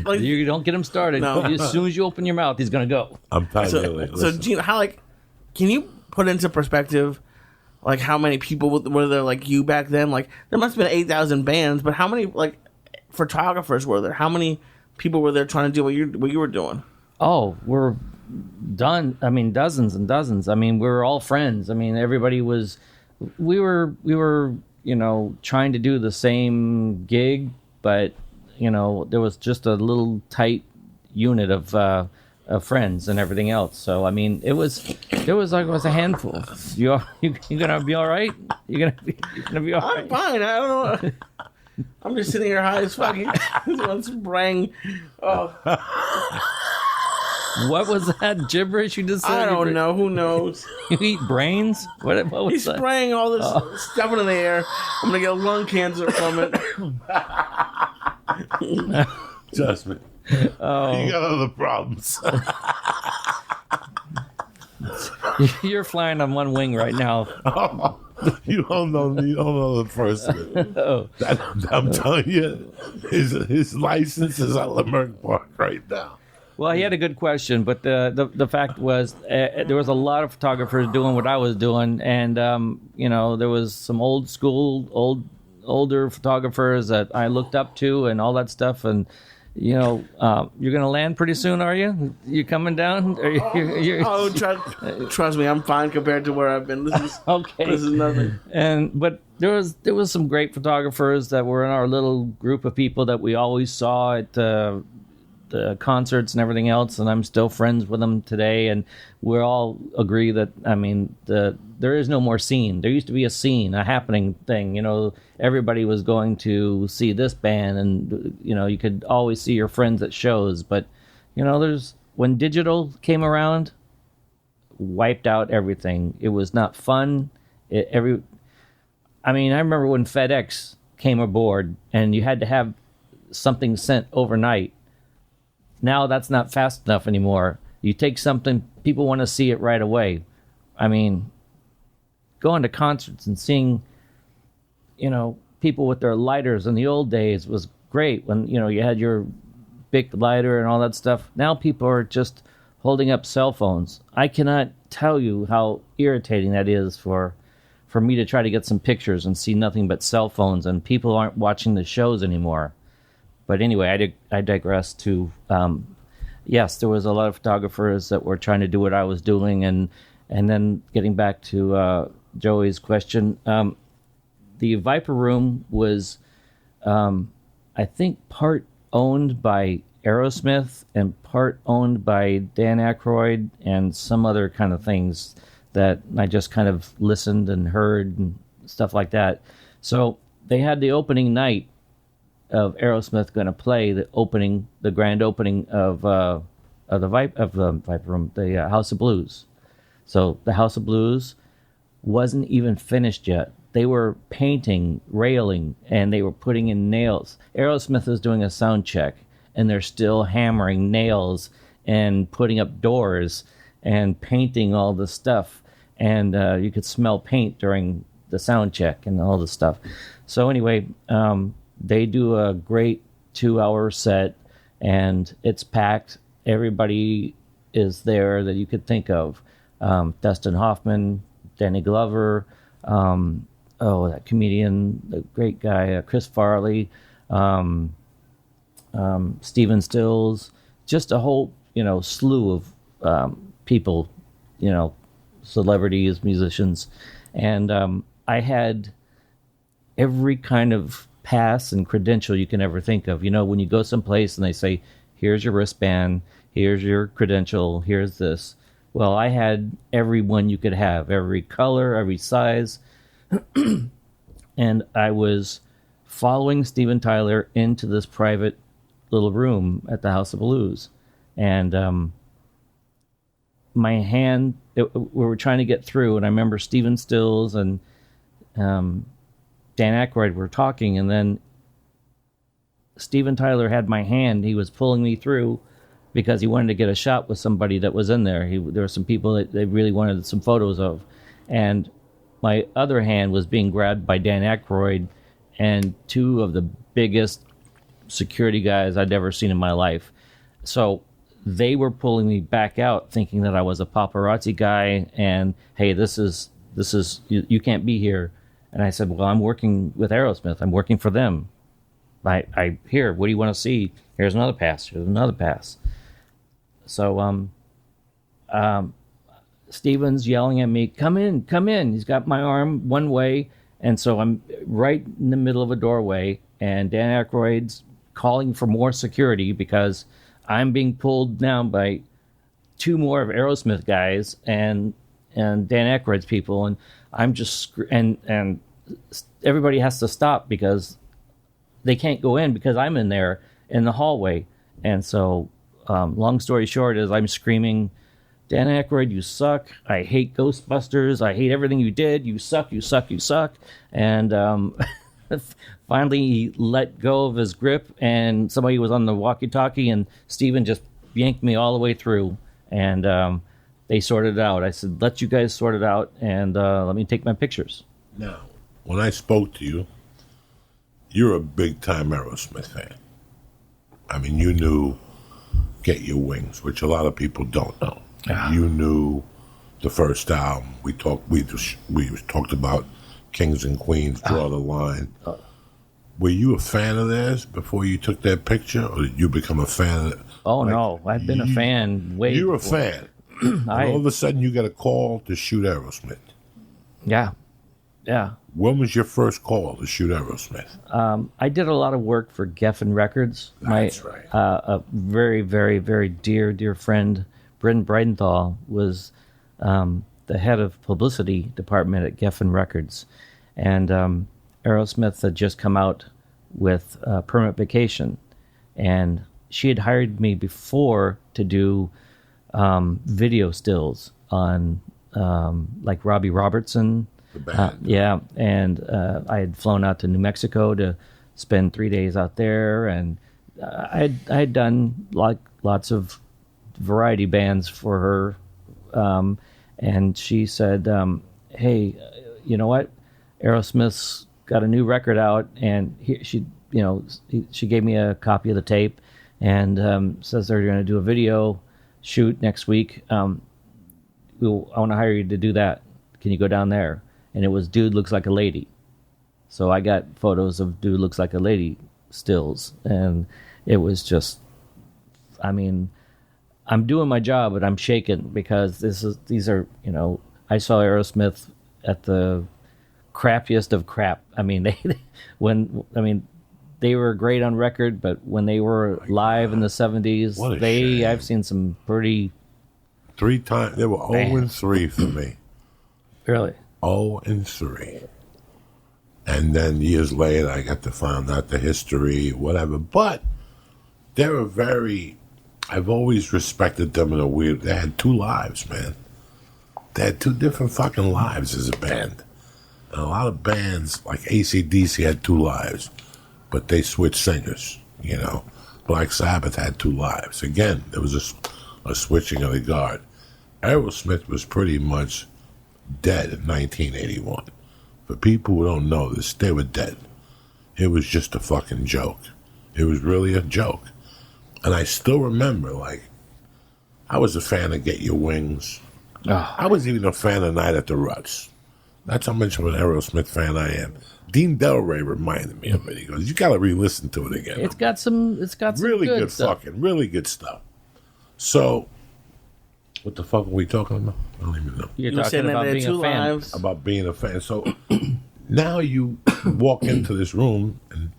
Like, you don't get him started. No. As soon as you open your mouth, he's going to go. I'm tired of it. So, Gene, can you put into perspective, like, how many people were there like you back then? Like, there must have been 8,000 bands, but how many, like, photographers were there? How many people were there trying to do what you were doing? Oh, we're done. I mean, dozens and dozens. I mean, we were all friends. I mean, everybody was. We were, trying to do the same gig, but there was just a little tight unit of friends and everything else. So I mean, it was a handful. You gonna be all right? You're gonna be all right. I'm fine. I don't know. I'm just sitting here high as fuck. One sprang. Oh. What was that gibberish you just said? I don't know. Who knows? You eat brains? What was He's that? spraying all this stuff into the air. I'm gonna get lung cancer from it. Trust me. Oh. You got other problems. You're flying on one wing right now. Oh, you don't know the person. Oh. I'm telling you, his license is at Leimert Park right now. Well, he had a good question, but the fact was there was a lot of photographers doing what I was doing, and there was some older photographers that I looked up to, and all that stuff, and you're gonna land pretty soon, are you? You coming down? Trust me, I'm fine compared to where I've been. This is okay. This is nothing. But there was some great photographers that were in our little group of people that we always saw at the concerts and everything else, and I'm still friends with them today, and we all agree that there is no more scene. There used to be a scene, a happening thing. Everybody was going to see this band, and you could always see your friends at shows. But when digital came around, wiped out everything. It was not fun. I remember when FedEx came aboard, and you had to have something sent overnight. Now that's not fast enough anymore. You take something, people want to see it right away. I mean, going to concerts and seeing, people with their lighters in the old days was great when, you had your Bic lighter and all that stuff. Now people are just holding up cell phones. I cannot tell you how irritating that is for me to try to get some pictures and see nothing but cell phones, and people aren't watching the shows anymore. But anyway, I digress to, yes, there was a lot of photographers that were trying to do what I was doing. And then getting back to Joey's question, the Viper Room was, I think, part owned by Aerosmith and part owned by Dan Aykroyd and some other kind of things that I just kind of listened and heard and stuff like that. So they had the opening night of Aerosmith going to play the grand opening of the Viper Room, the House of Blues. So the House of Blues wasn't even finished yet. They were painting, railing, and they were putting in nails. Aerosmith is doing a sound check, and they're still hammering nails and putting up doors and painting all the stuff. And you could smell paint during the sound check and all this stuff. So anyway, they do a great 2-hour set, and it's packed. Everybody is there that you could think of. Dustin Hoffman, Danny Glover, that comedian, the great guy, Chris Farley, Steven Stills, just a whole, slew of people, celebrities, musicians. And I had every kind of pass and credential you can ever think of. When you go someplace and they say, here's your wristband, here's your credential, here's this. Well, I had every one you could have, every color, every size. And I was following Steven Tyler into this private little room at the House of Blues. And my hand, we were trying to get through, and I remember Steven Stills and Dan Aykroyd were talking, and then Steven Tyler had my hand. He was pulling me through because he wanted to get a shot with somebody that was in there. There were some people that they really wanted some photos of. And my other hand was being grabbed by Dan Aykroyd and two of the biggest security guys I'd ever seen in my life. So they were pulling me back out thinking that I was a paparazzi guy and, hey, this is you can't be here. And I said, well, I'm working with Aerosmith. I'm working for them. Here, what do you want to see? Here's another pass. Here's another pass. So, Steven's yelling at me, come in, come in. He's got my arm one way. And so I'm right in the middle of a doorway, and Dan Aykroyd's calling for more security because I'm being pulled down by two more of Aerosmith guys and Dan Aykroyd's people. And I'm just, and everybody has to stop because they can't go in because I'm in there in the hallway. And so, long story short is I'm screaming, Dan Aykroyd, you suck. I hate Ghostbusters. I hate everything you did. You suck, you suck, you suck. And finally he let go of his grip, and somebody was on the walkie-talkie, and Steven just yanked me all the way through. And they sorted it out. I said, let you guys sort it out, and let me take my pictures. Now, when I spoke to you, you're a big-time Aerosmith fan. I mean, you knew Get Your Wings, which a lot of people don't know. You knew the first album. We talked about Kings and Queens, Draw the Line. Were you a fan of theirs before you took that picture, or did you become a fan of it? Oh, no. I've been a fan way You're before. a fan. And all of a sudden, you got a call to shoot Aerosmith. Yeah. Yeah. When was your first call to shoot Aerosmith? I did a lot of work for Geffen Records. That's right. A very, very, very dear friend, Bryn Bridenthal, was the head of publicity department at Geffen Records. And Aerosmith had just come out with Permanent Vacation. And she had hired me before to do video stills on like Robbie Robertson. The band. Yeah, and I had flown out to New Mexico to spend 3 days out there, and I had done lots of variety bands for her, and she said, "Hey, you know what? Aerosmith's got a new record out," and she gave me a copy of the tape, and says they're going to do a video shoot next week. I want to hire you to do that. Can you go down there? And it was Dude Looks Like a Lady. So I got photos of Dude Looks Like a Lady stills, and it was just, I mean, I'm doing my job, but I'm shaken because these are, I saw Aerosmith at the crappiest of crap. I mean, they were great on record, but when they were live in the 70s, I've seen some pretty 3 times they were 0-3 for me. Really? 0-3. And then years later, I got to find out the history, whatever. But they were I've always respected them in a weird. They had 2 lives, man. They had 2 different fucking lives as a band. And a lot of bands, like AC/DC, had 2 lives, but they switched singers. Black Sabbath had 2 lives. Again, there was a switching of the guard. Aerosmith was pretty much dead in 1981. For people who don't know this, they were dead. It was just a fucking joke. It was really a joke. And I still remember, I was a fan of Get Your Wings. Oh. I was even a fan of Night at the Ruts. That's how much of an Aerosmith fan I am. Dean Delray reminded me of it. He goes, "You got to re-listen to it again." It's got some really good stuff. Really good stuff. So, what the fuck are we talking about? I don't even know. You're You were saying talking that about they had being 2 a fan. lives. About being a fan. So now you walk into this room and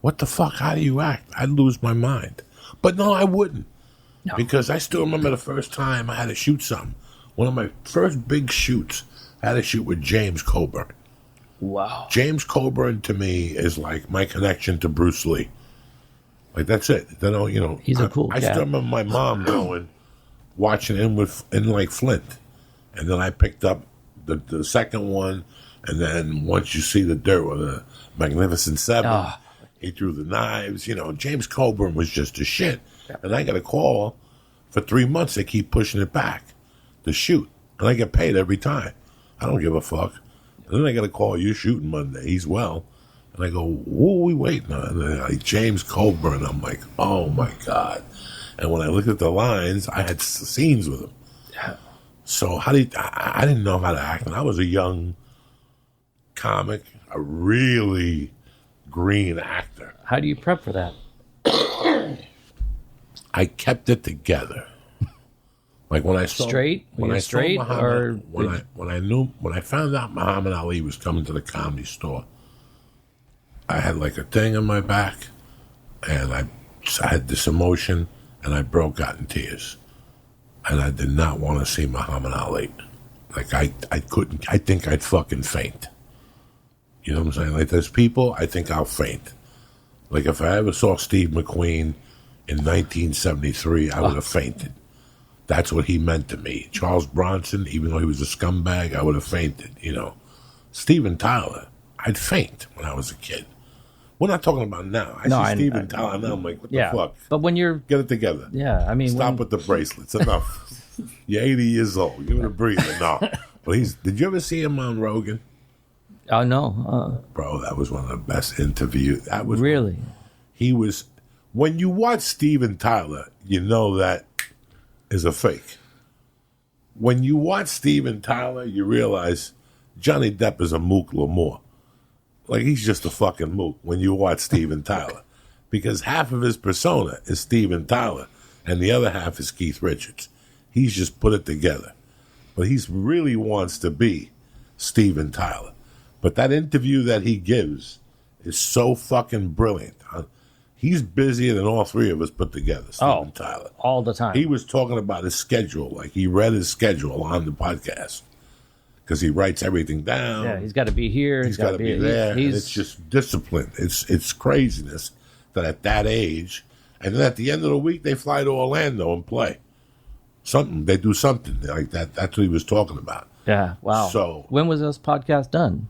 what the fuck? How do you act? I'd lose my mind. But no, I wouldn't. No. Because I still remember the first time I had to shoot something. One of my first big shoots, I had to shoot with James Coburn. Wow. James Coburn to me is like my connection to Bruce Lee. Like that's it. He's a cool I cat. still remember my mom watching him in like Flint. And then I picked up the second one, and then once you see the dirt with the Magnificent Seven, he threw the knives. James Coburn was just a shit. And I got a call for 3 months. They keep pushing it back to shoot, and I get paid every time. I don't give a fuck. And then I got a call. You're shooting Monday. He's well. And I go, what are we waiting on? And they're like, James Coburn. I'm like, oh my God. And when I looked at the lines, I had scenes with him. Yeah. So I didn't know how to act. And I was a young comic, a really green actor. How do you prep for that? I kept it together. Like when I saw Straight? when Were I you saw straight, Muhammad, or when I found out Muhammad Ali was coming to the Comedy Store, I had like a thing in my back, and I had this emotion, and I broke out in tears, and I did not want to see Muhammad Ali. Like I couldn't. I think I'd fucking faint. You know what I'm saying? Like there's people, I think I'll faint. Like if I ever saw Steve McQueen in 1973, I would have fainted. That's what he meant to me. Charles Bronson, even though he was a scumbag, I would have fainted, Steven Tyler, I'd faint when I was a kid. We're not talking about now. I see Steven Tyler now, I'm like, what the fuck? But when you're... Get it together. Yeah, I mean... Stop with the bracelets. Enough. You're 80 years old. Give it a breather. No. But did you ever see him on Rogan? Oh, no. Bro, that was one of the best interviews. That was Really? He was... When you watch Steven Tyler, you know that is a fake. When you watch Steven Tyler, you realize Johnny Depp is a Mook L'Amour. Like, he's just a fucking mook when you watch Steven Tyler. Because half of his persona is Steven Tyler, and the other half is Keith Richards. He's just put it together. But he really wants to be Steven Tyler. But that interview that he gives is so fucking brilliant. He's busier than all 3 of us put together, Steven Tyler. All the time. He was talking about his schedule. Like, he read his schedule on the podcast. Because he writes everything down. Yeah, he's got to be here. He's got to be there. And it's just discipline. It's craziness that at that age, and then at the end of the week, they fly to Orlando and play. They do something like that. That's what he was talking about. Yeah, wow. So when was this podcast done?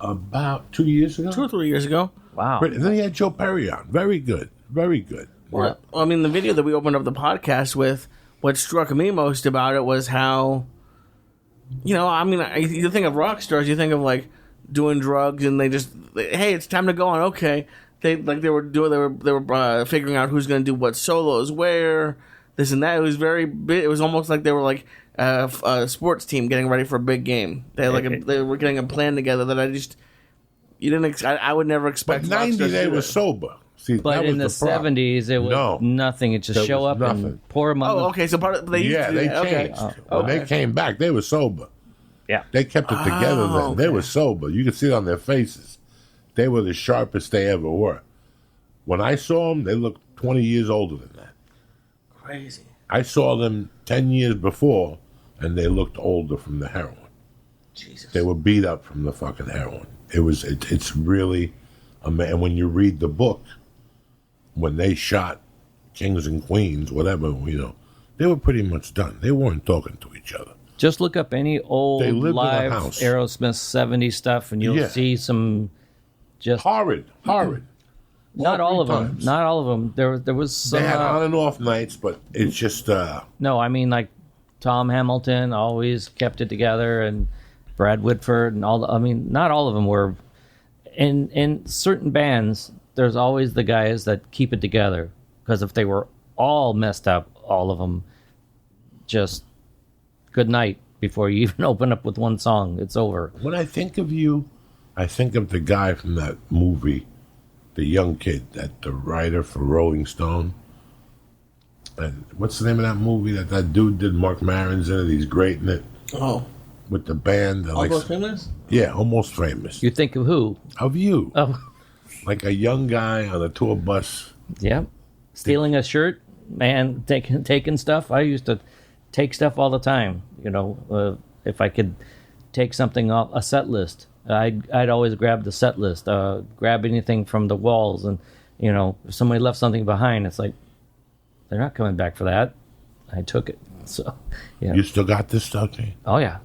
About 2 years ago. 2 or 3 years ago. Wow. And then he had Joe Perry on. Very good. Very good. Well, I mean, the video that we opened up the podcast with, what struck me most about it was how, you think of rock stars, you think of like doing drugs and they just, hey, it's time to go on. Okay. they were figuring out who's going to do what solos where, this and that. It was very big. It was almost like they were like a sports team getting ready for a big game. They had they were getting a plan together that I would never expect. But 90 they were sober. See, but in the 70s, it was nothing. It just show up nothing. and pour them on. Okay, so part of they used to they do that. changed. Okay. When they came back, they were sober. Yeah, they kept it together. Then okay. they were sober. You could see it on their faces. They were the sharpest they ever were. When I saw them, they looked 20 years older than that. Crazy. I saw them 10 years before, and they looked older from the heroin. Jesus. They were beat up from the fucking heroin. It's really, and when you read the book, when they shot Kings and Queens, whatever, they were pretty much done. They weren't talking to each other. Just look up any old live Aerosmith 70s stuff, and you'll see some just horrid. Not all of them. Not all of them. There was some. They had on and off nights, but it's just. No, I mean like Tom Hamilton always kept it together, and Brad Whitford and all. I mean, not all of them were. In certain bands, there's always the guys that keep it together, because if they were all messed up, all of them, just good night before you even open up with one song. It's over. When I think of you, I think of the guy from that movie, the young kid, the writer for Rolling Stone. And what's the name of that movie that dude did? Mark Maron's in it. He's great in it. Oh. With the band. Almost Famous? Yeah, Almost Famous. You think of who? Of you. Oh. Like a young guy on a tour bus. Yeah. Stealing a shirt, man, taking stuff. I used to take stuff all the time. If I could take something off a set list, I'd always grab the set list, grab anything from the walls, and if somebody left something behind, it's like they're not coming back for that. I took it. So, yeah. You still got this stuff, Gene? Oh yeah,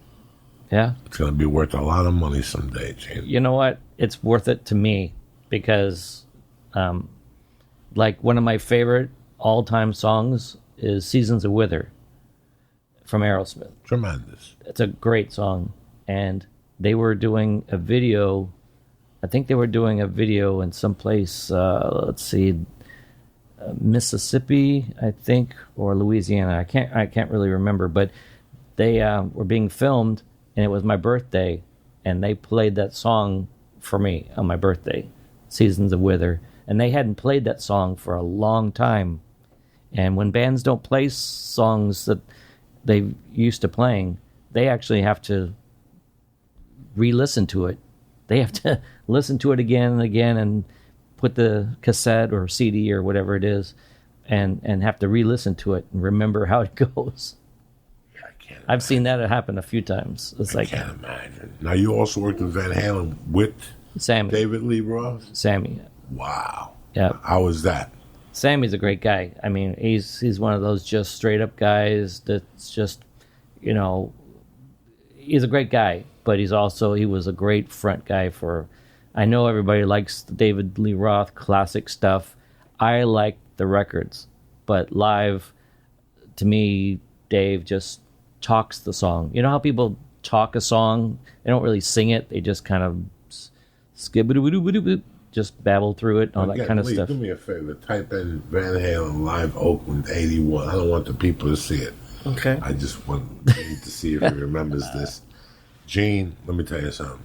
yeah. It's gonna be worth a lot of money someday, Gene. You know what? It's worth it to me because, like one of my favorite all-time songs is "Seasons of Wither" from Aerosmith. Tremendous. It's a great song, and they were doing a video. I think they were doing a video in some place. Let's see, Mississippi, I think, or Louisiana. I can't really remember, but they were being filmed, and it was my birthday, and they played that song for me on my birthday, "Seasons of Wither," and they hadn't played that song for a long time. And when bands don't play songs that they used to playing, they actually have to re-listen to it. They have to listen to it again and again and put the cassette or CD or whatever it is and have to re-listen to it and remember how it goes. Yeah, I can't. I've seen that happen a few times. I can't imagine. Now, you also worked with Van Halen with Sammy. David Lee Roth? Sammy. Wow. Yeah. How was that? Sammy's a great guy. I mean, he's one of those just straight up guys that's just, he's a great guy, but he was a great front guy for, I know everybody likes the David Lee Roth classic stuff. I like the records, but live, to me, Dave just talks the song. You know how people talk a song? They don't really sing it. They just kind of skip-a-doo-doo-doo-doo, just babble through it, all that kind of stuff. Do me a favor. Type in Van Halen Live Oakland 81. I don't want the people to see it. Okay. I just want to see if he remembers this. Gene, let me tell you something.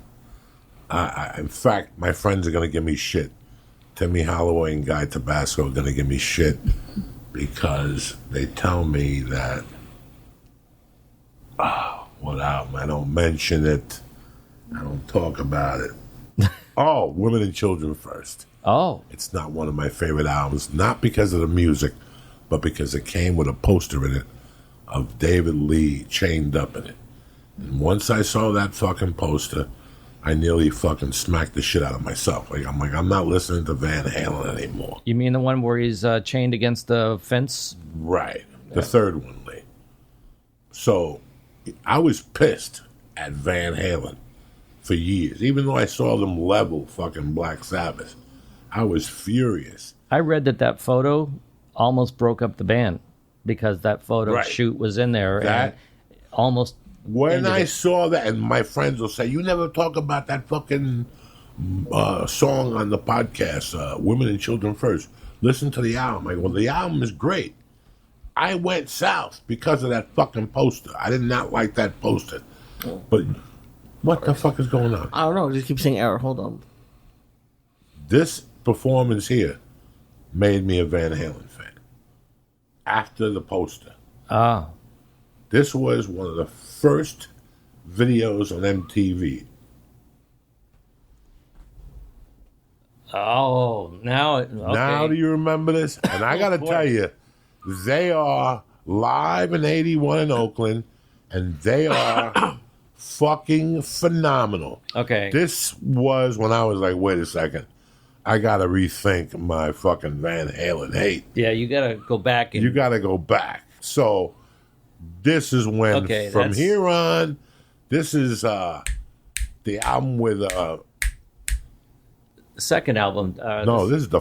In fact, my friends are going to give me shit. Timmy Holloway and Guy Tabasco are going to give me shit because they tell me that, what album? I don't mention it. I don't talk about it. Women and Children First. Oh. It's not one of my favorite albums, not because of the music, but because it came with a poster in it of David Lee chained up in it. And once I saw that fucking poster, I nearly fucking smacked the shit out of myself. I'm not listening to Van Halen anymore. You mean the one where he's chained against the fence? Right. The third one, Lee. So, I was pissed at Van Halen for years. Even though I saw them level fucking Black Sabbath, I was furious. I read that photo almost broke up the band because that photo shoot was in there and almost... When I saw that, and my friends will say, you never talk about that fucking song on the podcast, Women and Children First. Listen to the album. I go, well, the album is great. I went south because of that fucking poster. I did not like that poster. But what the fuck is going on? I don't know. Just keep saying error. Hold on. This performance here made me a Van Halen fan. After the poster. Oh. This was one of the first videos on MTV. Oh, now okay. Now do you remember this? And I got to tell you, they are live in 81 in Oakland, and they are fucking phenomenal. Okay. This was when I was like, wait a second. I got to rethink my fucking Van Halen hate. Yeah, you got to go back. You got to go back. So this is when, from here on, this is the album with... second album. No, this is the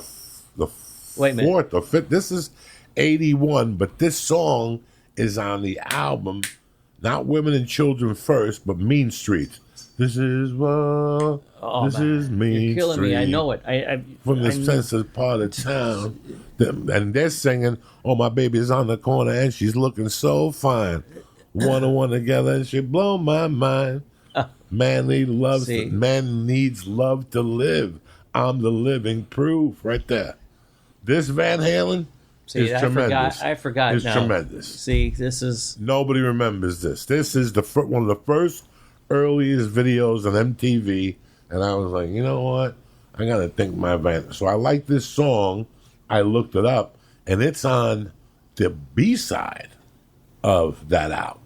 Wait a minute. fourth or fifth. This is 81, but this song is on the album, not Women and Children First, but Mean Streets. This is this is Mean You're killing Street. me. I know it. From the sensitive part of town. And they're singing, oh, my baby's on the corner and she's looking so fine. One on one together and she blow my mind. Man needs love to live. I'm the living proof right there. This Van Halen is tremendous. I forgot. It's now. tremendous. See, this is... Nobody remembers this. This is one of the first earliest videos on MTV, and I was like, you know what? I got to think my Van. So I like this song. I looked it up, and it's on the B-side of that album.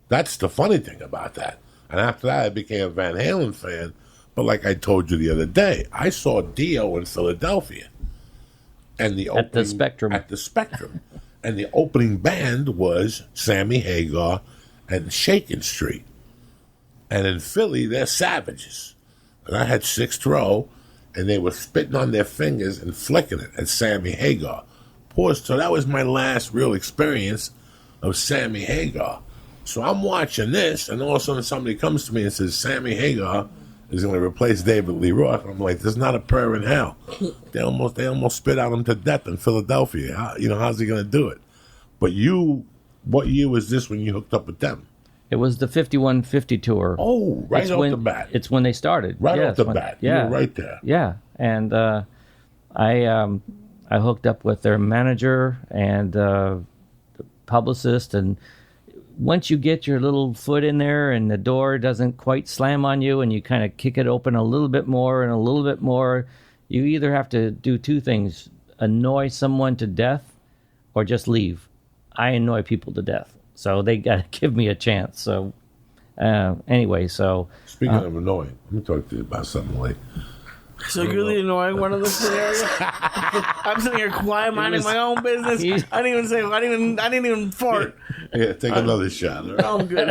That's the funny thing about that. And after that, I became a Van Halen fan. But like I told you the other day, I saw Dio in Philadelphia. And at the Spectrum. At the Spectrum. And the opening band was Sammy Hagar and Shakin' Street. And in Philly, they're savages. And I had sixth row, and they were spitting on their fingers and flicking it at Sammy Hagar. So that was my last real experience of Sammy Hagar. So I'm watching this, and all of a sudden somebody comes to me and says, Sammy Hagar is going to replace David Lee Roth. I'm like, there's not a prayer in hell. They almost spit out him to death in Philadelphia. How's he going to do it? But what year was this when you hooked up with them? It was the 51-50 tour. Oh, right off the bat. It's when they started. Right off the bat. Yeah. You were right there. Yeah, and I hooked up with their manager and the publicist, and once you get your little foot in there and the door doesn't quite slam on you and you kind of kick it open a little bit more and a little bit more, you either have to do two things: annoy someone to death or just leave. I annoy people to death, so they got to give me a chance. So anyway, so... Speaking of annoying, let me talk to you about something later. So you're the annoying one of the scenario? I'm sitting here quiet, minding my own business. I didn't even fart. Yeah, take another shot. All right? I'm good.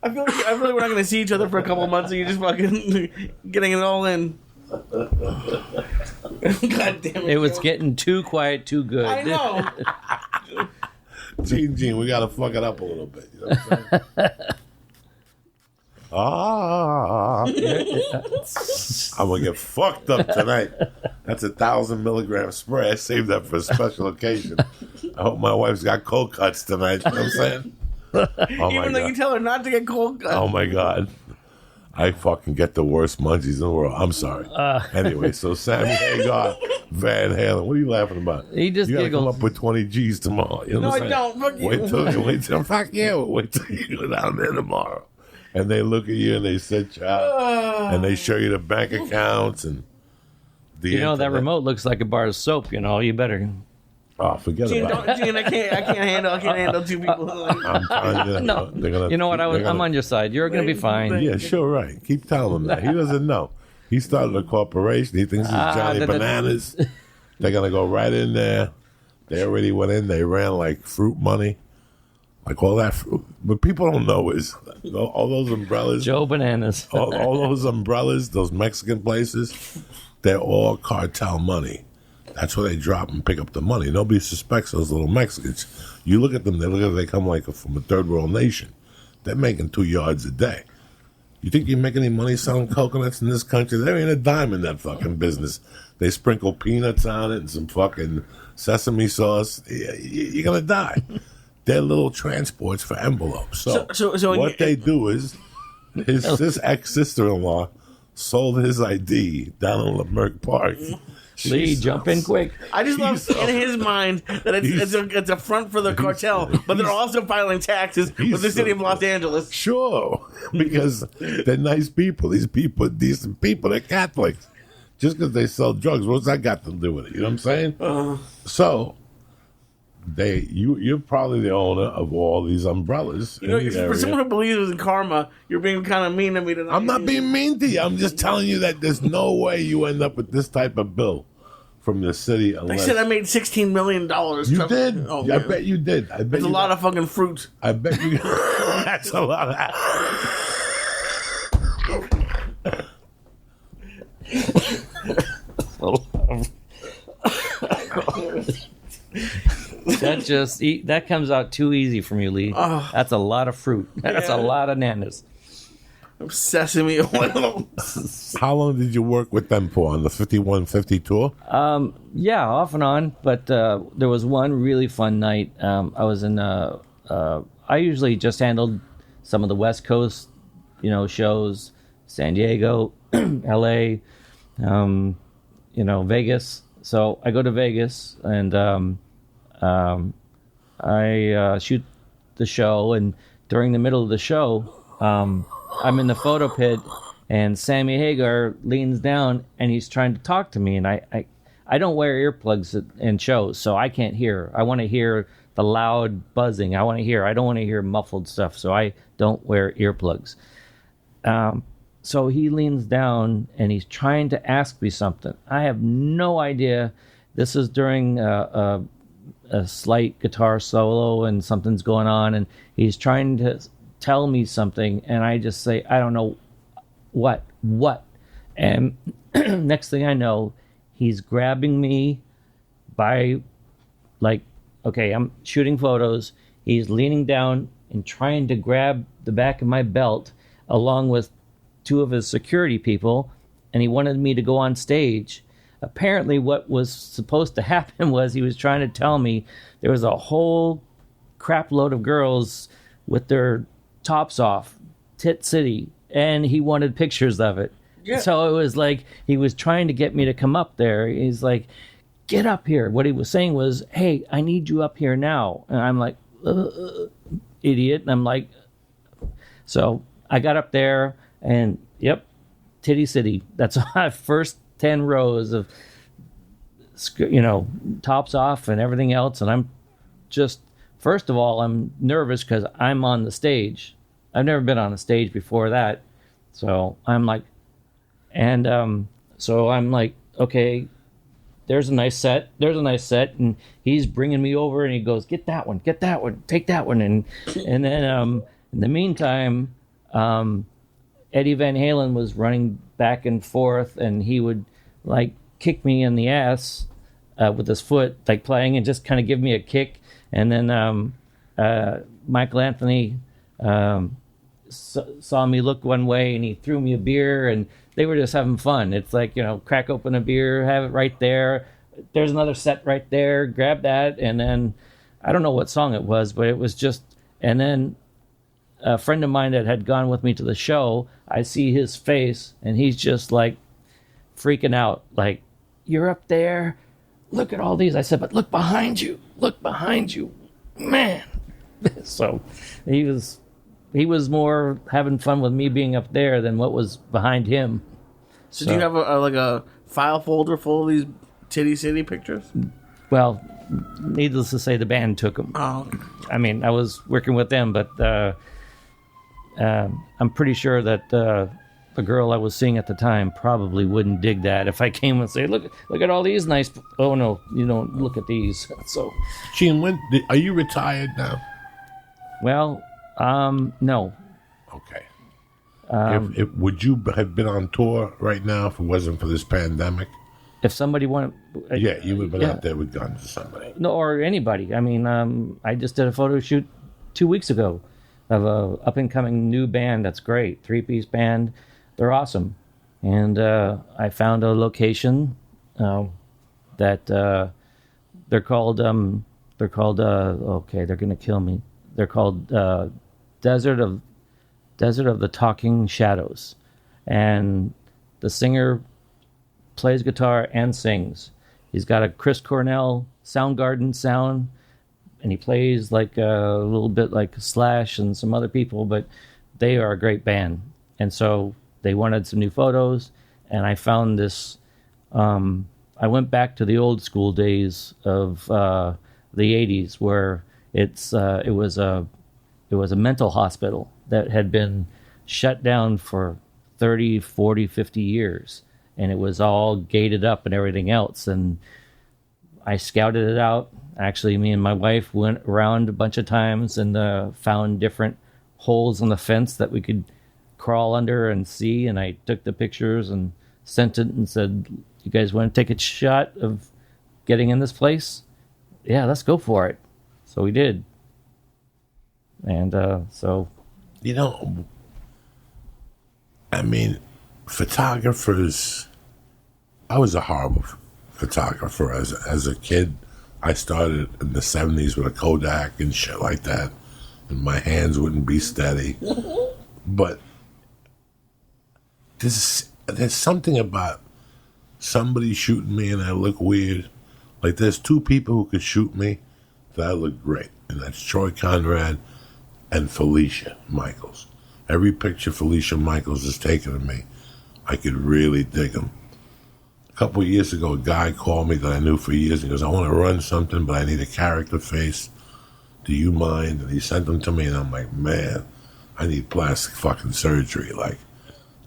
I feel like we're not going to see each other for a couple months, and you're just fucking getting it all in. God damn it. It was getting too quiet, too good. I know. Gene, we got to fuck it up a little bit. You know what I'm saying? I'm going to get fucked up tonight. That's 1,000 milligram spray. I saved that for a special occasion. I hope my wife's got cold cuts tonight. You know what I'm saying? Oh Even though you tell her not to get cold cuts. Oh, my God. I fucking get the worst munchies in the world. I'm sorry. Anyway, so Sammy Hagar, Van Halen. What are you laughing about? He just you gotta giggles. come up with 20 G's tomorrow. You know what I'm saying? don't. Fuck you. Wait till you go down there tomorrow. And they look at you and they sit you out. And they show you the bank accounts and the that internet. remote looks like a bar of soap. You better... Oh, forget Gene, about it. Gene, I can't handle two people. I'm telling you. No. They're gonna, You know what? I'm on your side. You're going to be fine. Yeah, sure, right. Keep telling him that. He doesn't know. He started a corporation. He thinks he's Johnny Bananas. They're going to go right in there. They already went in. They ran like fruit money. Like all that fruit. What people don't know is all those umbrellas. Joe Bananas. all those umbrellas, those Mexican places, they're all cartel money. That's where they drop and pick up the money. Nobody suspects those little Mexicans. You look at them, they come like from a third world nation. They're making 2 yards a day. You think you make any money selling coconuts in this country? There ain't a dime in that fucking business. They sprinkle peanuts on it and some fucking sesame sauce. You're gonna die. They're little transports for envelopes. So what they do is his ex-sister-in-law sold his ID down in Leimert Park. Lee, jump in quick. I just love in his mind that it's a front for the cartel, but they're also filing taxes with the city of Los Angeles. Sure, because they're nice people. These people are decent people. They're Catholics. Just because they sell drugs, what's that got to do with it? You know what I'm saying? So, you're probably the owner of all these umbrellas. You know, for someone who believes in karma, you're being kind of mean to me tonight. I'm not being mean to you. I'm just telling you that there's no way you end up with this type of bill from the city. They said I made $16 million. You did? Oh, I bet you did. I bet That's a lot of fucking fruit. I bet you. That's a lot of. That comes out too easy from you, Lee. That's a lot of fruit. That's a lot of nanas. Sesame oil. How long did you work with them for on the 5150 tour? Yeah, off and on. But there was one really fun night. I was in. I usually just handled some of the West Coast, shows, San Diego, L.A., Vegas. So I go to Vegas and I shoot the show. And during the middle of the show, I'm in the photo pit, and Sammy Hagar leans down, and he's trying to talk to me, and I don't wear earplugs in shows, so I can't hear. I want to hear the loud buzzing. I don't want to hear muffled stuff, so I don't wear earplugs. So he leans down, and he's trying to ask me something. I have no idea. This is during a slight guitar solo, and something's going on, and he's trying to tell me something, and I just say, I don't know what. And next thing I know, he's grabbing me by, okay, I'm shooting photos. He's leaning down and trying to grab the back of my belt along with two of his security people, and he wanted me to go on stage. Apparently what was supposed to happen was he was trying to tell me there was a whole crap load of girls with their tops off, Tit City, and he wanted pictures of it. Yeah. So it was like he was trying to get me to come up there. He's like, get up here. What he was saying was, hey, I need you up here now. And I'm like, idiot. And I'm like, so I got up there, and yep, Titty City. That's my first 10 rows of, tops off and everything else. And I'm just, first of all, I'm nervous because I'm on the stage. I've never been on a stage before that. So I'm like, okay, there's a nice set. And he's bringing me over, and he goes, get that one, take that one. And then in the meantime, Eddie Van Halen was running back and forth, and he would kick me in the ass with his foot, playing, and just kind of give me a kick. And then Michael Anthony saw me look one way, and he threw me a beer, and they were just having fun. It's like, crack open a beer, have it right there. There's another set right there. Grab that. And then I don't know what song it was, but it was just, and then a friend of mine that had gone with me to the show, I see his face, and he's just freaking out. You're up there. Look at all these. I said, but look behind you. Man. So he was more having fun with me being up there than what was behind him. So do you have a file folder full of these Titty City pictures? Well, needless to say, the band took them. Oh. I mean, I was working with them, but I'm pretty sure that the girl I was seeing at the time probably wouldn't dig that if I came and say, look at all these nice. Oh no, you don't look at these. So, Gene, are you retired now? Well, no. Okay. Would you have been on tour right now if it wasn't for this pandemic? If somebody wanted... Yeah, you would have been out there with guns or somebody. No, or anybody. I mean, I just did a photo shoot 2 weeks ago of a up and coming new band that's great, 3-piece band. They're awesome, and I found a location that they're called. Okay, they're gonna kill me. They're called Desert of the Talking Shadows, and the singer plays guitar and sings. He's got a Chris Cornell Soundgarden sound, and he plays like a little bit like Slash and some other people, but they are a great band. And so they wanted some new photos, and I found this. I went back to the old school days of the '80s, where it was a mental hospital that had been shut down for 30, 40, 50 years, and it was all gated up and everything else. And I scouted it out. Actually, me and my wife went around a bunch of times and found different holes in the fence that we could crawl under and see. And I took the pictures and sent it and said, "You guys want to take a shot of getting in this place? Yeah, let's go for it." So we did. And so... You know, I mean, photographers... I was a horrible photographer. As a kid, I started in the 70s with a Kodak and shit like that, and my hands wouldn't be steady. But there's something about somebody shooting me and I look weird. Like, there's two people who could shoot me that I look great, and that's Troy Conrad and Felicia Michaels. Every picture Felicia Michaels has taken of me, I could really dig them. A couple of years ago, a guy called me that I knew for years. He goes, "I want to run something, but I need a character face. Do you mind?" And he sent them to me, and I'm like, man, I need plastic fucking surgery. Like,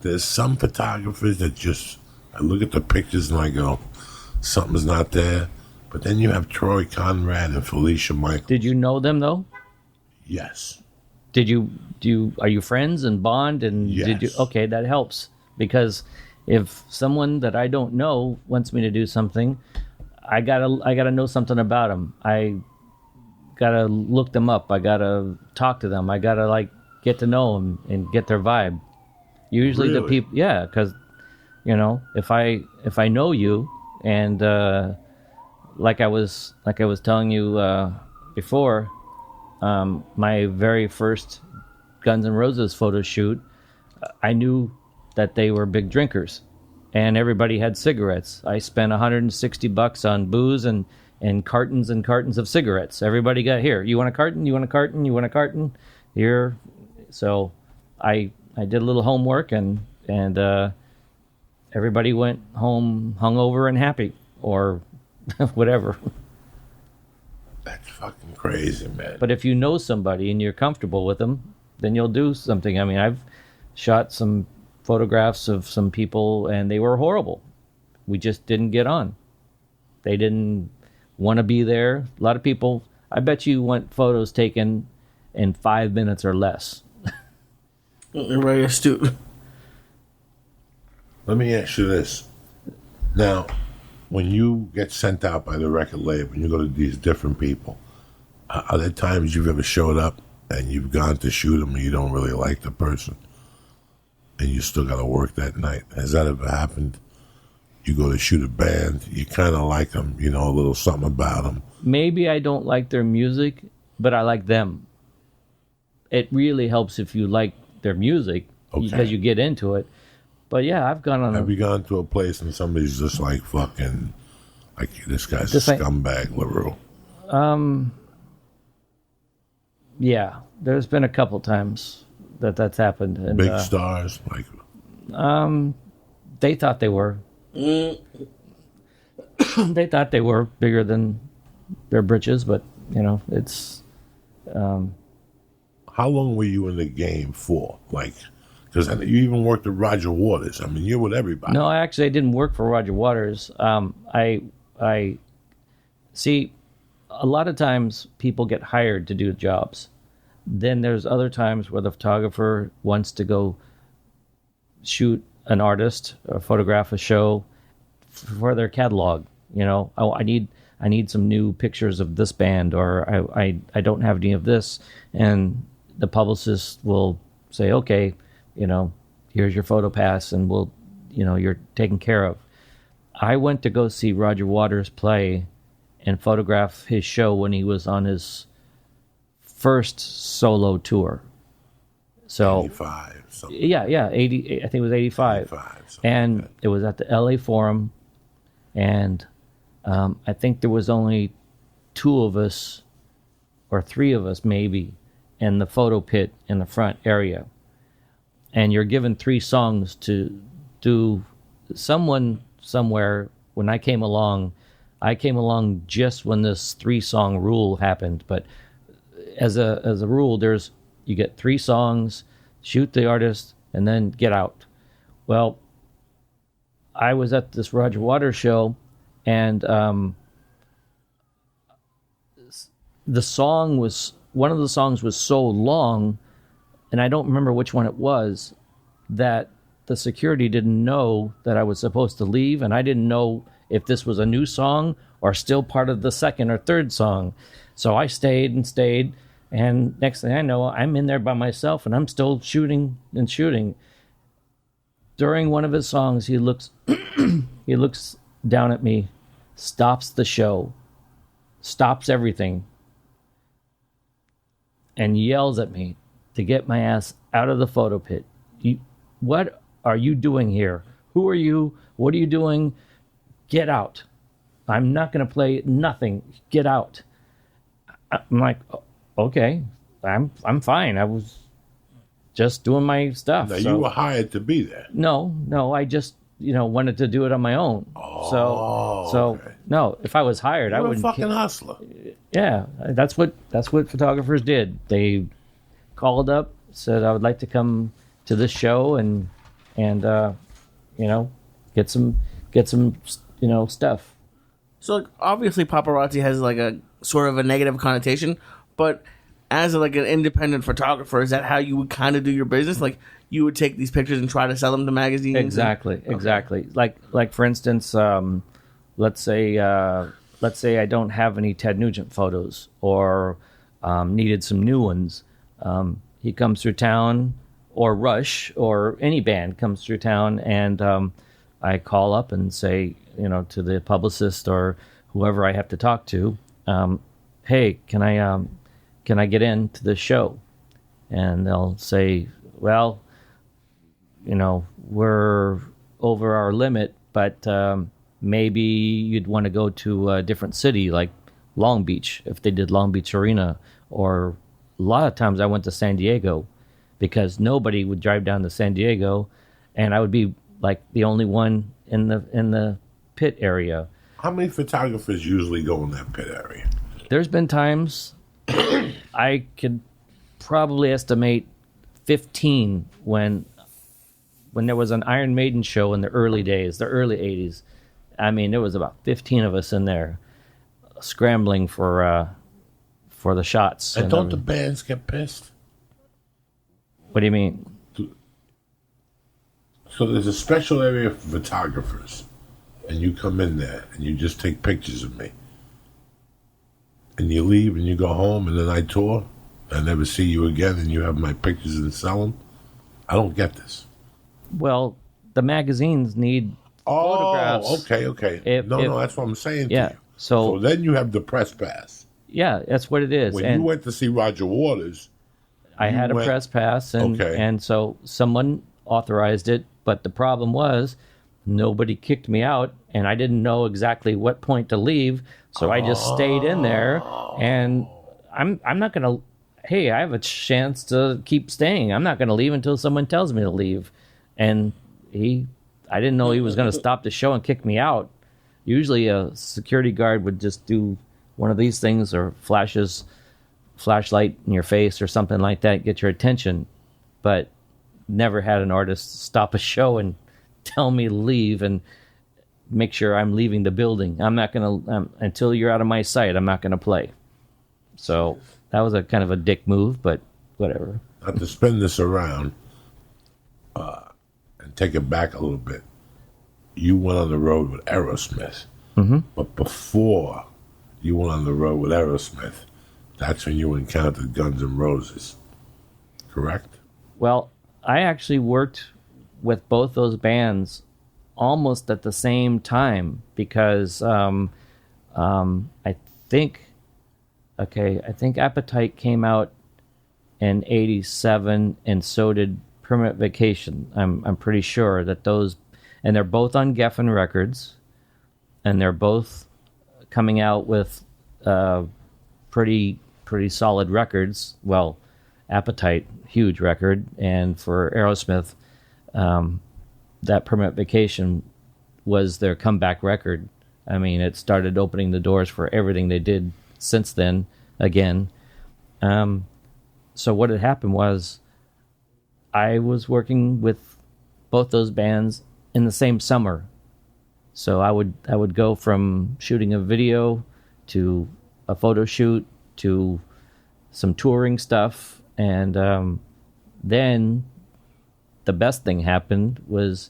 there's some photographers that just, I look at the pictures and I go, something's not there. But then you have Troy Conrad and Felicia Michaels. Did you know them, though? Yes. Are you friends and bond? And Yes. Okay, that helps. Because if someone that I don't know wants me to do something, I gotta know something about them. I gotta look them up. I gotta talk to them. I gotta get to know them and get their vibe. Usually the Really? people, yeah, because if I know you, and like I was telling you before, my very first Guns N' Roses photo shoot, I knew that they were big drinkers, and everybody had cigarettes. I spent $160 on booze and cartons and cartons of cigarettes. Everybody got, "Here, you want a carton? You want a carton? You want a carton?" Here, so I did a little homework, and everybody went home hungover and happy, or whatever. That's fucking crazy, man. But if you know somebody and you're comfortable with them, then you'll do something. I mean, I've shot some photographs of some people, and they were horrible. We just didn't get on. They didn't want to be there. A lot of people, I bet you, want photos taken in 5 minutes or less. You're very astute. Let me ask you this. Now, when you get sent out by the record label, when you go to these different people, are there times you've ever showed up and you've gone to shoot them and you don't really like the person, and you still got to work that night? Has that ever happened? You go to shoot a band, you kind of like them, a little something about them. Maybe I don't like their music, but I like them. It really helps if you like their music, because you get into it. But yeah, I've gone on. Have you gone to a place and somebody's just like, fucking, like, this guy's a scumbag, LaRue? Yeah, there's been a couple times that's happened. And, big stars, like. They thought they were. They thought they were bigger than their britches, but it's. How long were you in the game for? Like, because you even worked with Roger Waters. I mean, you're with everybody. No, I didn't work for Roger Waters. I see. A lot of times people get hired to do jobs. Then there's other times where the photographer wants to go shoot an artist or photograph a show for their catalog. I need some new pictures of this band, or I don't have any of this. And the publicist will say, okay, here's your photo pass, and you're taken care of. I went to go see Roger Waters play and photograph his show when he was on his first solo tour. So 85, something. yeah, 80. I think it was 85. 85, and like it was at the LA Forum, and I think there was only 2 of us, or 3 of us maybe, in the photo pit in the front area. And you're given 3 songs to do. Someone somewhere, when I came along just when this 3-song rule happened. But as a rule, you get 3 songs, shoot the artist, and then get out. Well, I was at this Roger Waters show, and one of the songs was so long, and I don't remember which one it was, that the security didn't know that I was supposed to leave, and I didn't know if this was a new song or still part of the second or third song. So I stayed, and next thing I know, I'm in there by myself, and I'm still shooting. During one of his songs, he looks down at me, stops the show, stops everything, and yells at me to get my ass out of the photo pit. What are you doing here? Who are you? What are you doing? Get out. I'm not going to play nothing. Get out. I'm like, okay, I'm fine. I was just doing my stuff. Now, you were hired to be there. No, I just, wanted to do it on my own. Oh, so okay. No, if I was hired, I You're a wouldn't. fucking hustler. Yeah, that's what photographers did. They called up, said I would like to come to this show and get some stuff. So like, obviously paparazzi has like a sort of a negative connotation, but as like an independent photographer, is that how you would kind of do your business? Like you would take these pictures and try to sell them to magazines? Exactly. Like for instance, let's say I don't have any Ted Nugent photos or needed some new ones. He comes through town, or Rush, or any band comes through town, and I call up and say, to the publicist or whoever I have to talk to, hey, can I get into the show? And they'll say, well, we're over our limit, but maybe you'd want to go to a different city, like Long Beach, if they did Long Beach Arena, or a lot of times I went to San Diego, because nobody would drive down to San Diego, and I would be like the only one in the pit area. How many photographers usually go in that pit area? There's been times I could probably estimate 15 when there was an Iron Maiden show in the early days, the early 80s. I mean, there was about 15 of us in there scrambling for the shots. And don't the bands get pissed? What do you mean? So there's a special area for photographers, and you come in there and you just take pictures of me, and you leave and you go home, and then I tour, I never see you again, and you have my pictures and sell them. I don't get this. Well, the magazines need photographs. Okay. No, that's what I'm saying to you. So then you have the press pass. Yeah, that's what it is. When you went to see Roger Waters, I had a press pass, and so someone authorized it, but the problem was nobody kicked me out, and I didn't know exactly what point to leave, so I just stayed in there, and I'm not going to, hey, I have a chance to keep staying. I'm not going to leave until someone tells me to leave. And I didn't know he was going to stop the show and kick me out. Usually a security guard would just do one of these things, or flashlight in your face or something like that, get your attention. But never had an artist stop a show and tell me to leave and make sure I'm leaving the building. I'm not going to, until you're out of my sight, I'm not going to play. So that was a kind of a dick move, but whatever. Not to spin this around and take it back a little bit. You went on the road with Aerosmith. Mm-hmm. But before you went on the road with Aerosmith, that's when you encountered Guns N' Roses. correct? Well, I actually worked with both those bands almost at the same time because I think Appetite came out in '87, and so did Permanent Vacation. I'm pretty sure that those, and they're both on Geffen Records, and they're both coming out with pretty solid records. Well, Appetite, huge record, and for Aerosmith, that Permanent Vacation was their comeback record. I mean, it started opening the doors for everything they did since then again. So what had happened was I was working with both those bands in the same summer. So I would go from shooting a video to a photo shoot to some touring stuff, and then the best thing happened was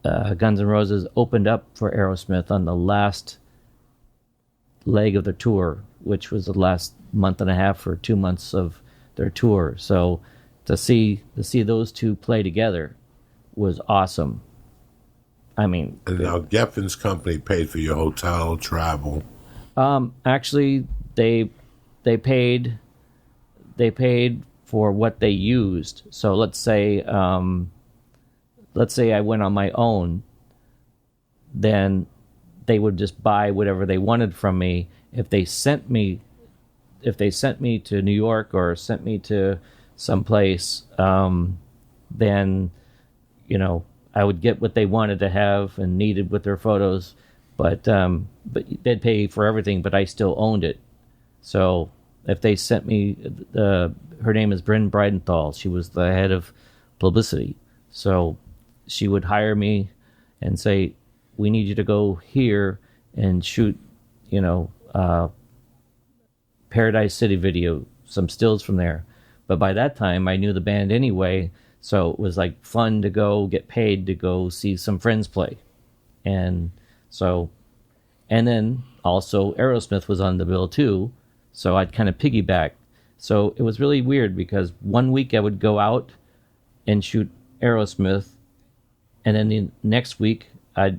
Guns N' Roses opened up for Aerosmith on the last leg of the tour, which was the last month and a half or 2 months of their tour. So to see those two play together was awesome. I mean, and now Geffen's company paid for your hotel, travel. Actually, they paid for what they used. So let's say I went on my own, then they would just buy whatever they wanted from me. If they sent me to New York or sent me to someplace, then I would get what they wanted to have and needed with their photos, but they'd pay for everything, but I still owned it. So if they sent me, her name is Bryn Bridenthal. She was the head of publicity. So she would hire me and say, we need you to go here and shoot, Paradise City video, some stills from there. But by that time, I knew the band anyway, so it was like fun to go get paid to go see some friends play. And then also Aerosmith was on the bill too, so I'd kind of piggyback. So it was really weird because 1 week I would go out and shoot Aerosmith, and then the next week,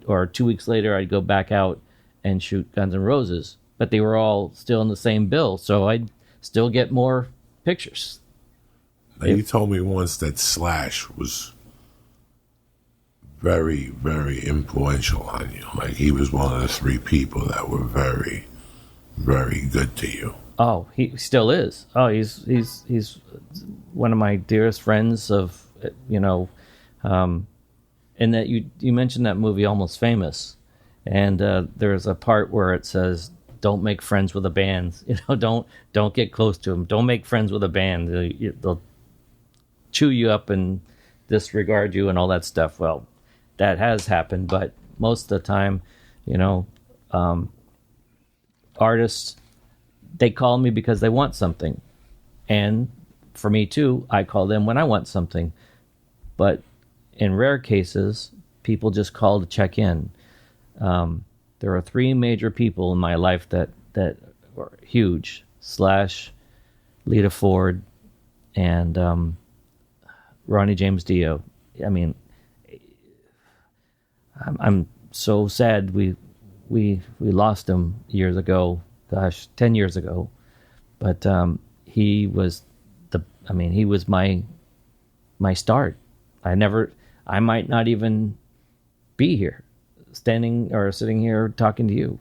or 2 weeks later, I'd go back out and shoot Guns N' Roses. But they were all still in the same bill, so I'd still get more pictures. Now, you told me once that Slash was very, very influential on you. Like, he was one of the three people that were very, very good to you. Oh, he still is. Oh, he's one of my dearest friends of, and that you mentioned that movie Almost Famous, and there's a part where it says, don't make friends with a band. Don't get close to them. Don't make friends with a band. They'll chew you up and disregard you and all that stuff. Well, that has happened, but most of the time, artists, they call me because they want something. And for me too, I call them when I want something. But in rare cases, people just call to check in. There are three major people in my life that were huge: Slash, Lita Ford, and Ronnie James Dio. I mean, I'm so sad we lost him years ago. Gosh, 10 years ago. But he was my start. I might not even be here, standing or sitting here talking to you,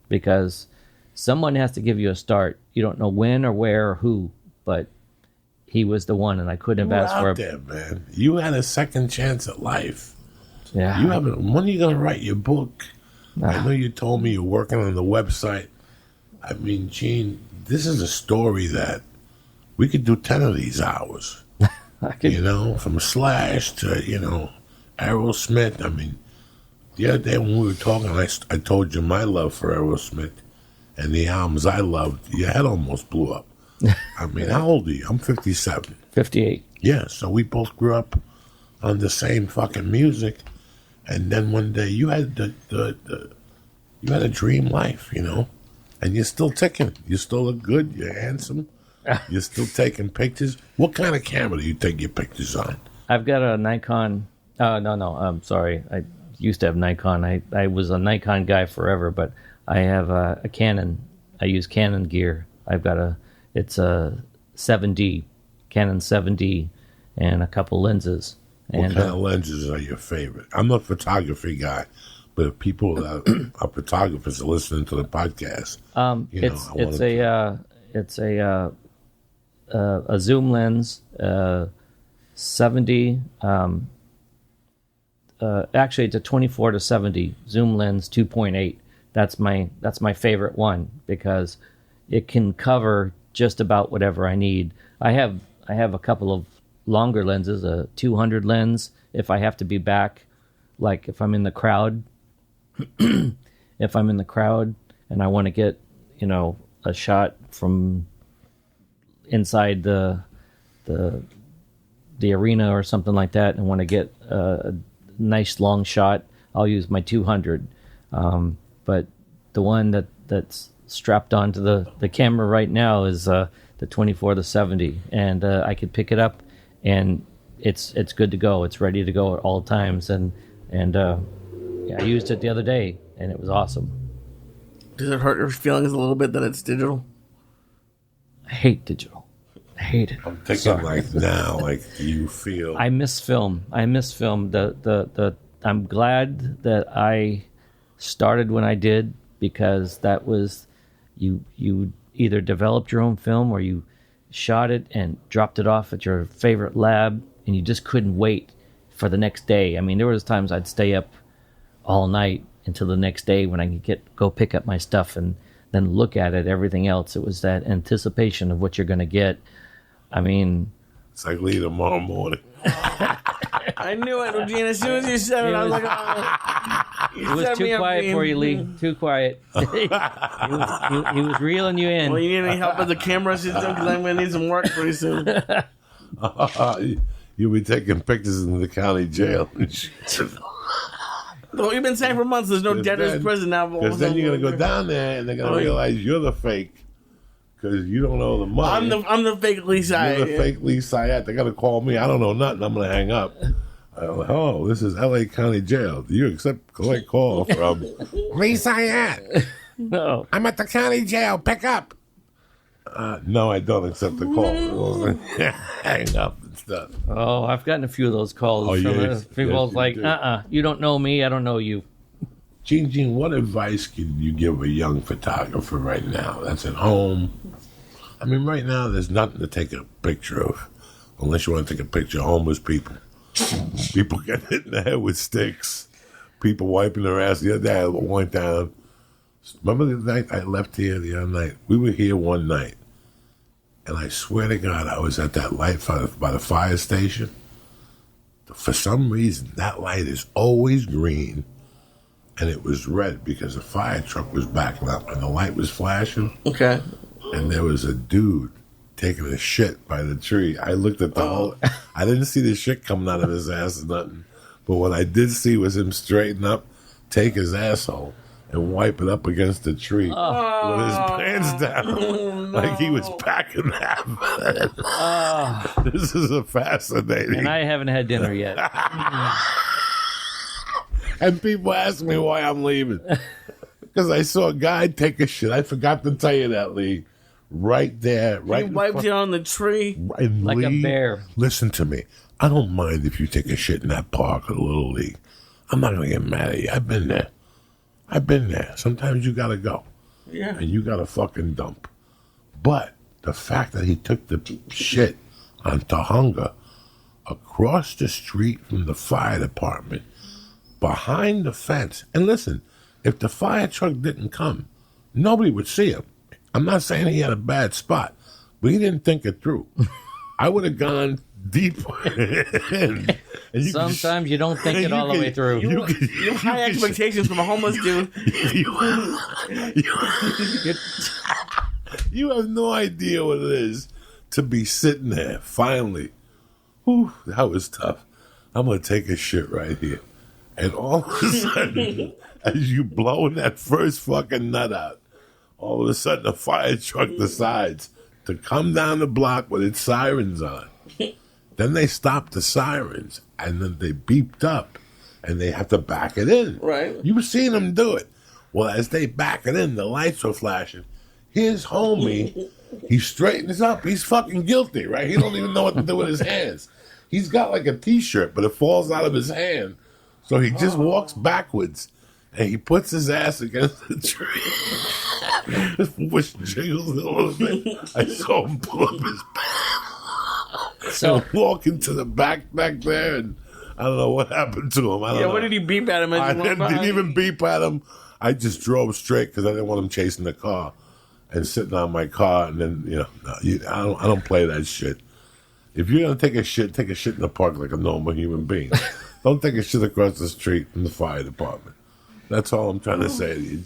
because someone has to give you a start. You don't know when or where or who, but he was the one, and I couldn't have asked for there, man. You had a second chance at life. Yeah. You haven't. When are you gonna write your book? I know you told me you're working on the website. I mean, Gene, this is a story that we could do 10 of these hours. From Slash to Aerosmith. I mean, the other day when we were talking, I told you my love for Aerosmith and the albums I loved. Your head almost blew up. I mean, how old are you? I'm 57. 58. Yeah, so we both grew up on the same fucking music, and then one day you had you had a dream life, and you're still ticking. You still look good. You're handsome. You're still taking pictures? What kind of camera do you take your pictures on? I've got a Nikon. No. I'm sorry. I used to have Nikon. I was a Nikon guy forever, but I have a Canon. I use Canon gear. It's a 7D, Canon 7D, and a couple lenses. What kind of lenses are your favorite? I'm a photography guy, but if people that are photographers are listening to the podcast, it's a zoom lens, 70. Actually, it's a 24 to 70 zoom lens, 2.8. That's my favorite one because it can cover just about whatever I need. I have a couple of longer lenses, a 200 lens if I have to be back, like if I'm in the crowd. If I'm in the crowd and I want to get, a shot from inside the arena or something like that, and want to get a nice long shot, I'll use my 200. But the one that's strapped onto the camera right now is the 24 to 70, and I could pick it up, and it's good to go. It's ready to go at all times, and I used it the other day, and it was awesome. Does it hurt your feelings a little bit that it's digital? I hate digital. I hate it. I'm thinking do you feel? I miss film. I'm glad that I started when I did, because that was you either developed your own film or you shot it and dropped it off at your favorite lab, and you just couldn't wait for the next day. I mean, there was times I'd stay up all night until the next day when I could go pick up my stuff and then look at it. Everything else, it was that anticipation of what you're going to get. I mean, it's like leave tomorrow morning. I knew it, Gene. As soon as you said it, I was like, it was too quiet for you, Lee. Too quiet. he was reeling you in. Well, you need any help with the camera system? Because I'm going to need some work pretty soon. You'll be taking pictures in the county jail. Well, you've been saying for months there's no debtor's prison now. Because then you're going to go down there and they're going to realize you're the fake. Because you don't know the money. I'm the fake Lee Syatt. You're the fake Lee Syatt. They got to call me. I don't know nothing. I'm going to hang up. Hello, this is L.A. County Jail. Do you collect call from Lee Syatt? No. I'm at the county jail. Pick up. No, I don't accept the call. Hang up and stuff. Oh, I've gotten a few of those calls from people like, you don't know me. I don't know you. Gene, what advice can you give a young photographer right now that's at home? I mean, right now, there's nothing to take a picture of unless you want to take a picture of homeless people. People get hit in the head with sticks. People wiping their ass. The other day, I went down. Remember the night I left here the other night? We were here one night. And I swear to God, I was at that light by the fire station. For some reason, that light is always green. And it was red because the fire truck was backing up and the light was flashing. Okay. And there was a dude taking a shit by the tree. I looked at the whole... I didn't see the shit coming out of his ass or nothing. But what I did see was him straighten up, take his asshole, and wipe it up against the tree with his pants down. Like he was packing that. This is a fascinating... And I haven't had dinner yet. And people ask me why I'm leaving. Because I saw a guy take a shit. I forgot to tell you that, Lee. Right there. Right. He wiped it on the tree. And like Lee, a bear. Listen to me. I don't mind if you take a shit in that park or the Little League. I'm not going to get mad at you. I've been there. Sometimes you got to go. Yeah. And you got to fucking dump. But the fact that he took the shit on Tahunga across the street from the fire department, behind the fence. And listen, if the fire truck didn't come, nobody would see him. I'm not saying he had a bad spot, but he didn't think it through. I would have gone deeper in. Sometimes you don't think it all the way through. You have high expectations from a homeless dude. You have no idea what it is to be sitting there, finally. Whew, that was tough. I'm going to take a shit right here. And all of a sudden, as you blowing that first fucking nut out, all of a sudden the fire truck decides to come down the block with its sirens on. Then they stopped the sirens, and then they beeped up, and they have to back it in. Right. You've seen them do it. Well, as they back it in, the lights were flashing. His homie, he straightens up. He's fucking guilty, right? He don't even know what to do with his hands. He's got like a T-shirt, but it falls out of his hand. So he just walks backwards, and he puts his ass against the tree. Which jiggles a little bit. I saw him pull up his pants. So walk into the back there, and I don't know what happened to him. I don't know. What did he beep at him? I didn't even beep at him. I just drove straight because I didn't want him chasing the car and sitting on my car. And then, I don't play that shit. If you're going to take a shit in the park like a normal human being. Don't take a shit across the street from the fire department. That's all I'm trying to say to you.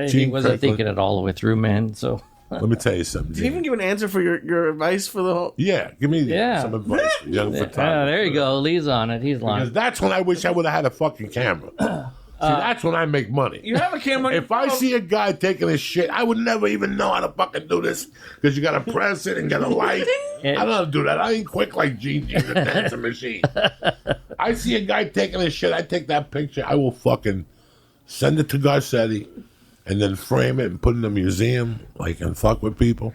He wasn't thinking it all the way through, man. So let me tell you something. Did you even give an answer for your advice for the whole? Yeah, give me some advice for young photographers. There you go. Lee's on it. He's lying. Because that's when I wish I would have had a fucking camera. See, that's when I make money. You have a camera. If I see a guy taking a shit, I would never even know how to fucking do this because you got to press it and get a light. I don't know how to do that. I ain't quick like Gene, the dancing machine. I see a guy taking a shit, I take that picture, I will fucking send it to Garcetti and then frame it and put it in a museum, and fuck with people.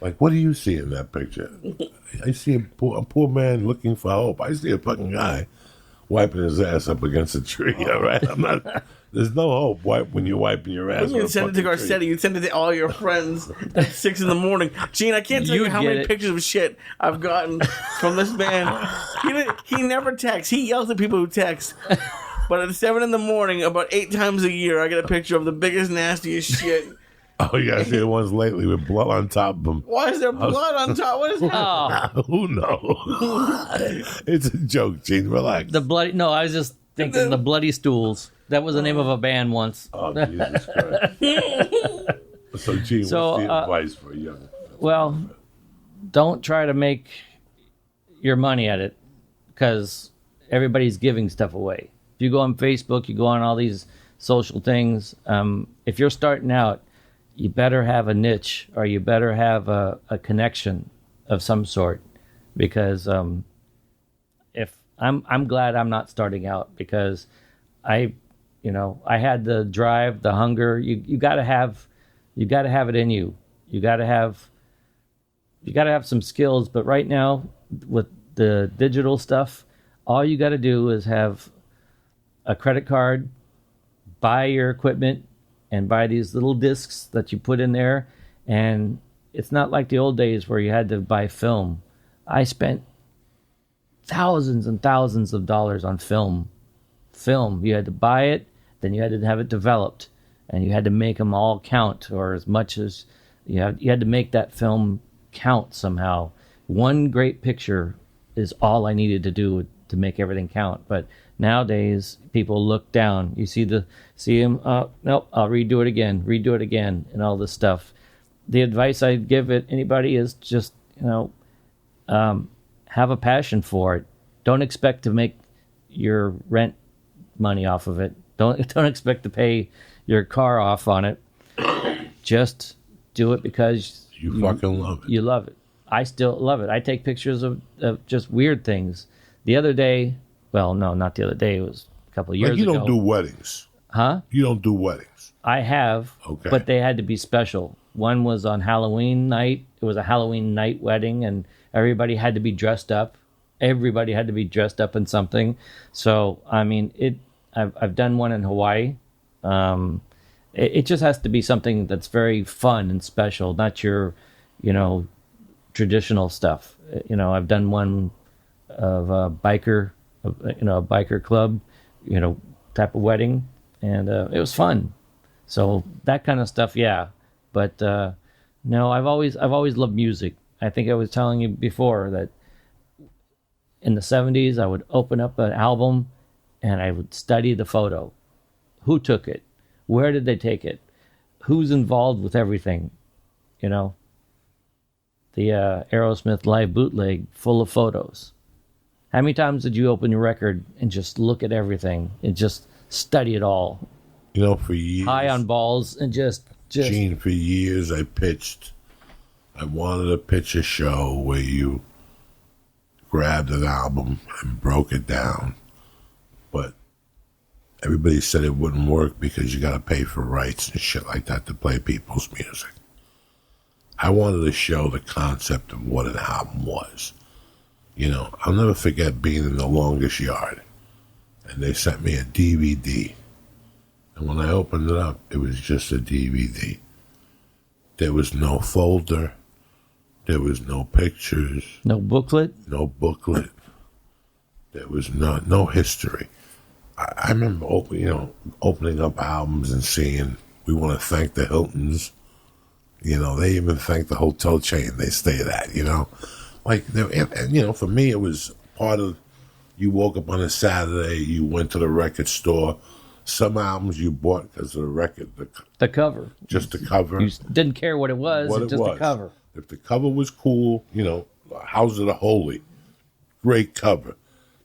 Like, what do you see in that picture? I see a poor man looking for hope. I see a fucking guy wiping his ass up against a tree, all right? There's no hope when you're wiping your ass. You send it to Garcetti. You send it to all your friends at 6 a.m. Gene, I can't tell you how many pictures of shit I've gotten from this man. He never texts. He yells at people who text. But at 7 a.m, about 8 times a year, I get a picture of the biggest, nastiest shit. Oh, yeah, I see the ones lately with blood on top of them. Why is there blood on top? What is that? Who knows? It's a joke, Gene. Relax. No, I was just thinking the Bloody Stools. That was the name of a band once. Oh, Jesus Christ. So, Gene, what's the advice for a young? Well, don't try to make your money at it because everybody's giving stuff away. If you go on Facebook, you go on all these social things. If you're starting out, you better have a niche or you better have a connection of some sort because if I'm glad I'm not starting out because I had the drive, the hunger. You got to have it in you. You got to have some skills. But right now with the digital stuff, all you got to do is have a credit card, buy your equipment, and buy these little discs that you put in there. And it's not like the old days where you had to buy film. I spent thousands and thousands of dollars on film. You had to buy it, then you had to have it developed, and you had to make them all count, or as much as you had to make that film count somehow. One great picture is all I needed to do to make everything count. But nowadays, people look down. You see him. Nope, I'll redo it again, and all this stuff. The advice I'd give anybody is just have a passion for it. Don't expect to make your rent money off of it. Don't expect to pay your car off on it. Just do it because you fucking love it. You love it. I still love it. I take pictures of just weird things. The other day, well, no, not the other day. It was a couple of years ago. You don't do weddings. Huh? You don't do weddings. I have, okay, but they had to be special. One was on Halloween night. It was a Halloween night wedding, and everybody had to be dressed up. Everybody had to be dressed up in something. So, I mean, I've done one in Hawaii. It just has to be something that's very fun and special, not your, traditional stuff. I've done one of a biker, a biker club, type of wedding, and it was fun. So that kind of stuff, yeah. But no, I've always loved music. I think I was telling you before that in the 70s, I would open up an album and I would study the photo. Who took it? Where did they take it? Who's involved with everything? The Aerosmith live bootleg full of photos. How many times did you open your record and just look at everything and just study it all? For years. High on balls and just Gene, for years I pitched I wanted a picture show where you grabbed an album and broke it down, but everybody said it wouldn't work because you got to pay for rights and shit like that to play people's music. I wanted to show the concept of what an album was. You know, I'll never forget being in The Longest Yard, and they sent me a DVD. And when I opened it up, it was just a DVD. There was no folder. There was no pictures. No booklet? No booklet. There was no history. I remember opening up albums and seeing, we want to thank the Hiltons. You know, they even thank the hotel chain they stayed at, you know. Like, and, you know, for me, it was part of, you woke up on a Saturday, you went to the record store. Some albums you bought because of the record. The cover. Just the cover. You didn't care what it was, just the cover. If the cover was cool, you know, House of the Holy, great cover.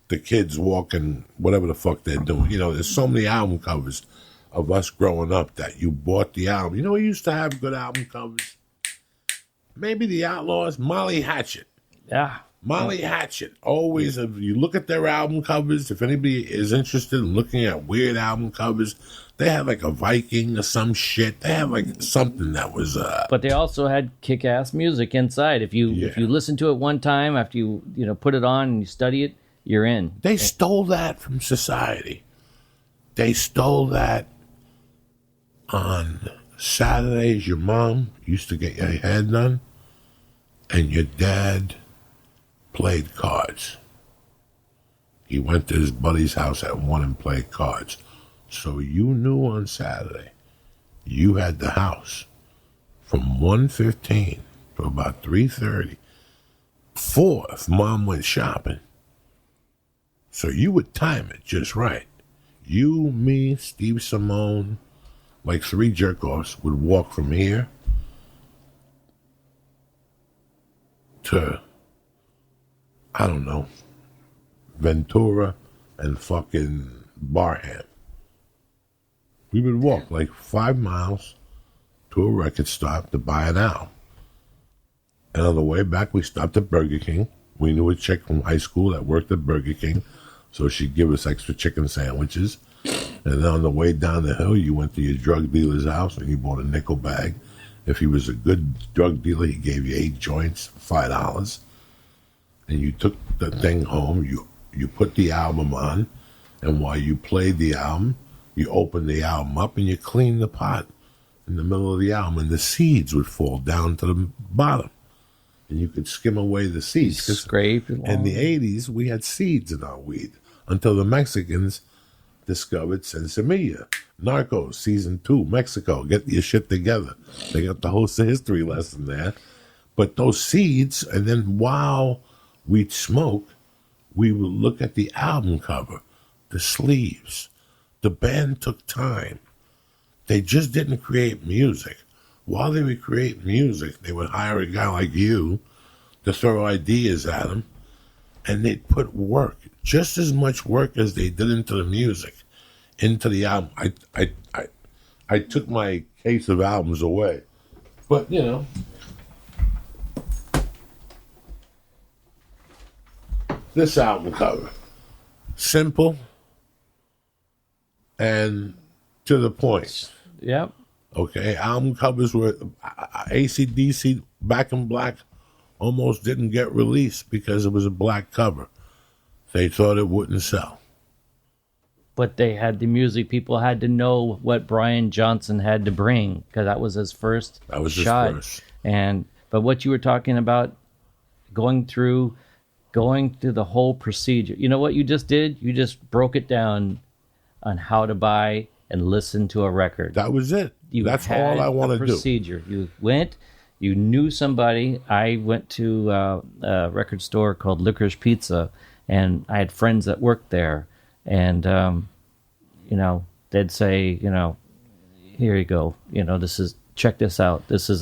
The kids walking, whatever the fuck they're doing. You know, there's so many album covers of us growing up that you bought the album. You know, we used to have good album covers. Maybe the Outlaws, Molly Hatchet. Yeah. Molly Hatchet. Always, if you look at their album covers, if anybody is interested in looking at weird album covers, they had like a Viking or some shit. They had like something that was But they also had kick-ass music inside. If you listen to it one time after you put it on and you study it, you're in. They stole that from society. They stole that on Saturdays. Your mom used to get your hair done, and your dad played cards. He went to his buddy's house at 1 and played cards. So you knew on Saturday you had the house from 1:15 to about 3:30. 4 if mom went shopping. So you would time it just right. You, me, Steve Simone, like 3 jerk-offs would walk from here to, I don't know, Ventura and fucking Barham. We would walk like 5 miles to a record stop to buy an album. And on the way back, we stopped at Burger King. We knew a chick from high school that worked at Burger King, so she'd give us extra chicken sandwiches. And then on the way down the hill, you went to your drug dealer's house and you bought a nickel bag. If he was a good drug dealer, he gave you 8 joints, $5. And you took the thing home, you put the album on, and while you played the album, you opened the album up and you cleaned the pot in the middle of the album, and the seeds would fall down to the bottom. And you could skim away the seeds. Scrape. In the 80s, we had seeds in our weed until the Mexicans discovered Sensimilla. Narcos, Season 2, Mexico, get your shit together. They got the whole history lesson there. But those seeds, and then while we'd smoke, we would look at the album cover, the sleeves. The band took time. They just didn't create music. While they would create music, they would hire a guy like you to throw ideas at them, and they'd put work, just as much work as they did into the music, into the album. I took my case of albums away, but you know, this album cover, simple and to the point. Yep. Okay, album covers were AC/DC Back in Black almost didn't get released because it was a black cover. They thought it wouldn't sell. But they had the music. People had to know what Brian Johnson had to bring because that was his first shot. But what you were talking about, going through the whole procedure. You know what you just did? You just broke it down on how to buy and listen to a record. That was it. That's all I want to do. Procedure. You went. You knew somebody. I went to a record store called Licorice Pizza, and I had friends that worked there. And, they'd say, here you go. Check this out. This is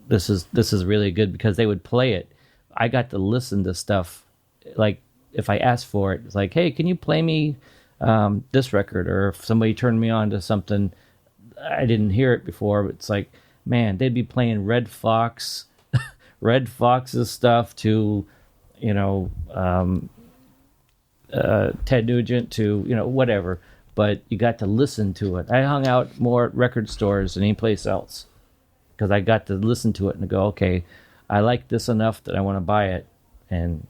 this is really good because they would play it. I got to listen to stuff. Like if I asked for it, it's like, hey, can you play me this record? Or if somebody turned me on to something, I didn't hear it before. But it's like, man, they'd be playing Red Fox's stuff to, Ted Nugent to, whatever. But you got to listen to it. I hung out more at record stores than any place else because I got to listen to it and go, okay, I like this enough that I want to buy it and,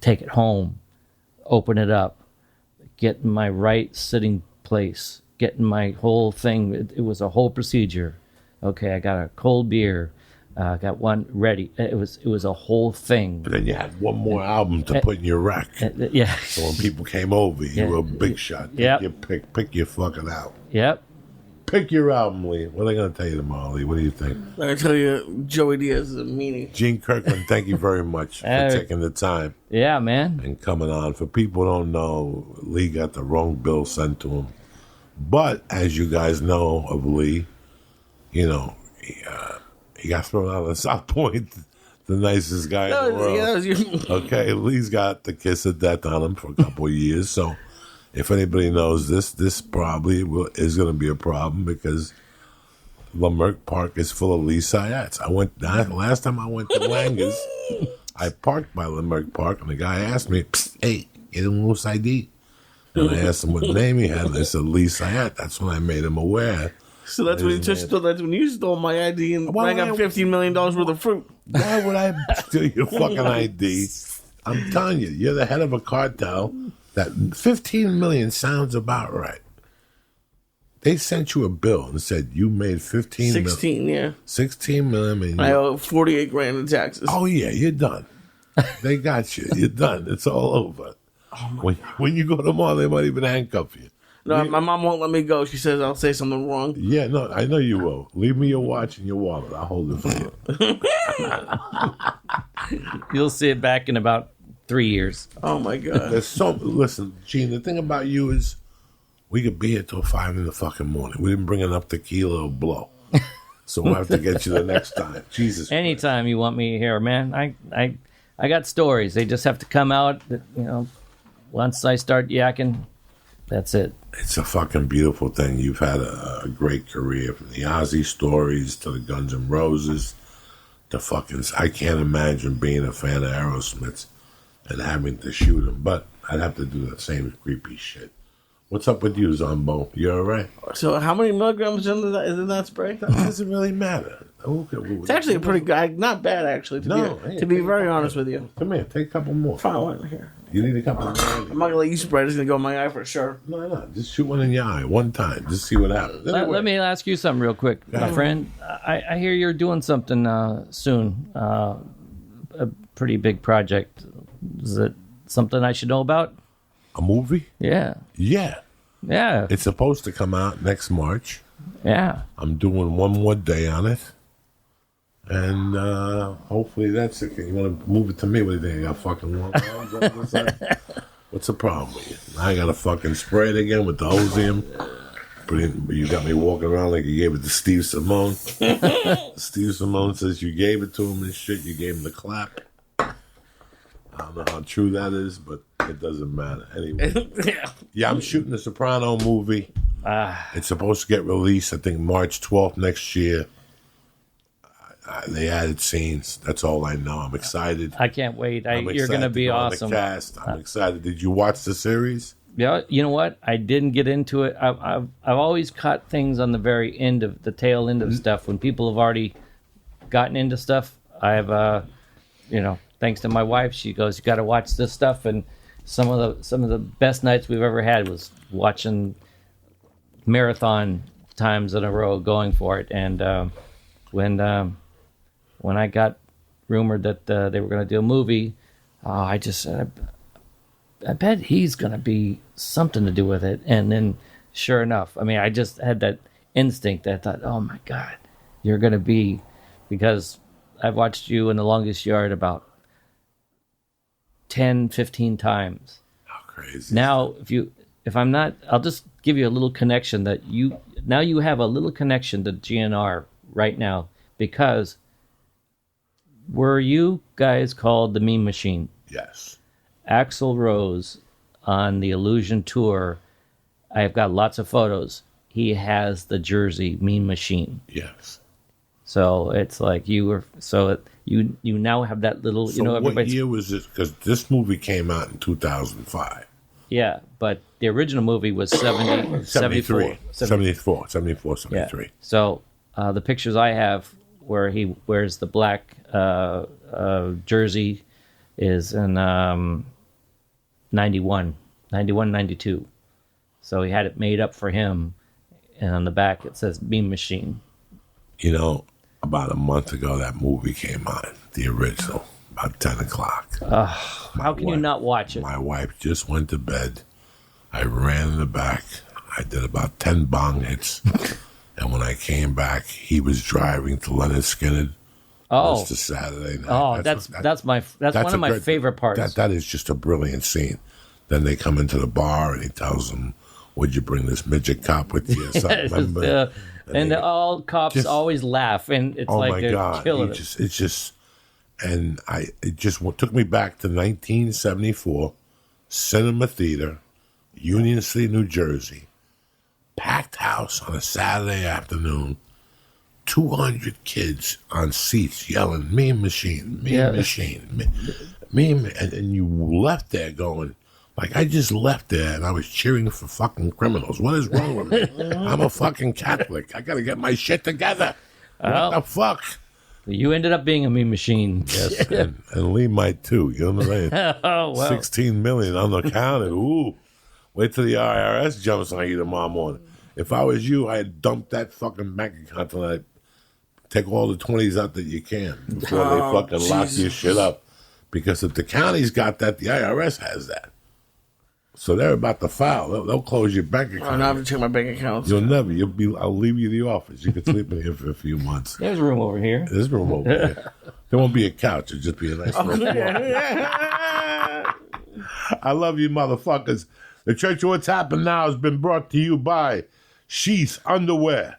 take it home, open it up, get in my right sitting place, get in my whole thing. It was a whole procedure. Okay, I got a cold beer. Got one ready. It was a whole thing. But then you had one more album to put in your rack. Yeah. So when people came over, you were a big shot. Yep. Pick your fucking album. Yep. Pick your album, Lee. What are they going to tell you tomorrow, Lee? What do you think? I tell you, Joey Diaz is a meanie. Gene Kirkland, thank you very much for taking the time. Yeah, man. And coming on. For people who don't know, Lee got the wrong bill sent to him. But as you guys know of Lee, he got thrown out of South Point, the nicest guy in the world. Yeah, that was you. Okay, Lee's got the kiss of death on him for a couple of years. So if anybody knows this probably is going to be a problem because Leimert Park is full of Lee Syatts. Last time I went to Langer's, I parked by Leimert Park, and the guy asked me, "Hey, get him loose ID?" And I asked him what name he had, and they said Lee Syatt. That's when I made him aware. So that's when you stole my ID and I got $15 million worth of fruit. Why would I steal your fucking ID? I'm telling you, you're the head of a cartel. That 15 million sounds about right. They sent you a bill and said you made 15 million. 16, yeah. 16 million. I owe 48 grand in taxes. Oh, yeah, you're done. They got you. You're done. It's all over. When you go tomorrow, they might even handcuff you. No, my mom won't let me go. She says I'll say something wrong. Yeah, no, I know you will. Leave me your watch and your wallet. I'll hold it for you. You'll see it back in about 3 years. Oh, my God. Listen, Gene, the thing about you is we could be here till 5 in the fucking morning. We didn't bring enough tequila or blow. So we'll have to get you the next time. Jesus Anytime you want me here, man. I got stories. They just have to come out. Once I start yakking, that's it. It's a fucking beautiful thing. You've had a great career, from the Ozzy stories to the Guns N' Roses to fucking... I can't imagine being a fan of Aerosmith and having to shoot him, but I'd have to do the same creepy shit. What's up with you, Zombo? You all right? So how many milligrams is in that spray? That doesn't really matter. It's actually a pretty good... Not bad, actually, to be very honest with you. Come here, take a couple more. Fine, one here. You need a couple more. I'm not going to let you spray. It's going to go in my eye for sure. No. Just shoot one in your eye one time. Just see what happens. Anyway. Let me ask you something real quick, my friend. I hear you're doing something soon. A pretty big project. Is it something I should know about? A movie? Yeah. Yeah. Yeah. It's supposed to come out next March. Yeah. I'm doing one more day on it. And hopefully that's it. You want to move it to me? What do you think? I got fucking long arms on this side? What's the problem with you? I got to fucking spray it again with the Osium. You got me walking around like you gave it to Steve Simone. Steve Simone says you gave it to him and shit. You gave him the clap. I don't know how true that is, but it doesn't matter. Anyway. Yeah, I'm shooting the Soprano movie. It's supposed to get released, I think, March 12th next year. They added scenes. That's all I know. I'm excited. I can't wait. You're going to be awesome. Cast. I'm excited. Did you watch the series? Yeah. You know what? I didn't get into it. I've always caught things on the very end of the tail end of stuff when people have already gotten into stuff. I've, thanks to my wife, she goes, "You got to watch this stuff." And some of the best nights we've ever had was watching marathon times in a row, going for it. And when I got rumored that they were going to do a movie, I just said, I bet he's going to be something to do with it. And then, sure enough, I mean, I just had that instinct that I thought, oh my God, you're going to be, because I've watched you in The Longest Yard about 10, 15 times. How crazy. Now, if I'm not, I'll just give you a little connection that you have a little connection to GNR right now, because were you guys called the Meme Machine? Yes. Axl Rose on the Illusion tour, I've got lots of photos. he has the jersey Mean Machine. Yes. So it's like you now have that little, So what everybody's. year was this? Because this movie came out in 2005. Yeah, but the original movie was 74. 74, Yeah. 73. So the pictures I have where he wears the black jersey is in 91, 92. So he had it made up for him, and on the back it says Beam Machine. About a month ago, that movie came on, the original, about 10 o'clock. How can you not watch it? My wife just went to bed. I ran in the back. I did about 10 bong hits. And when I came back, he was driving to Leonard Skinner. Oh, That's the Saturday night. oh, that's one of my favorite parts. That is just a brilliant scene. Then they come into the bar and he tells them, "Would you bring this midget cop with you?" Remember? And all cops always laugh, and it's like they're killing it. It just took me back to 1974, Cinema Theater, Union City, New Jersey, packed house on a Saturday afternoon, 200 kids on seats yelling, "Mean Machine, Mean Machine, Mean," and you left there going, like, I just left there and I was cheering for fucking criminals. What is wrong with me? I'm a fucking Catholic. I got to get my shit together. What the fuck? You ended up being a Mean Machine. Yes. And Lee might too. You know what I'm saying? Oh, well. 16 million unaccounted. Ooh. Wait till the IRS jumps on you tomorrow morning. If I was you, I'd dump that fucking bank account and I'd take all the 20s out that you can before they fucking lock your shit up. Because if the county's got that, the IRS has that. So they're about to file. They'll close your bank account. I don't have to check my bank accounts. I'll leave you the office. You can sleep in here for a few months. There's room over here. There's room over here. There won't be a couch. It'll just be a nice little floor. I love you, motherfuckers. The Church of What's Happened Now has been brought to you by Sheath Underwear.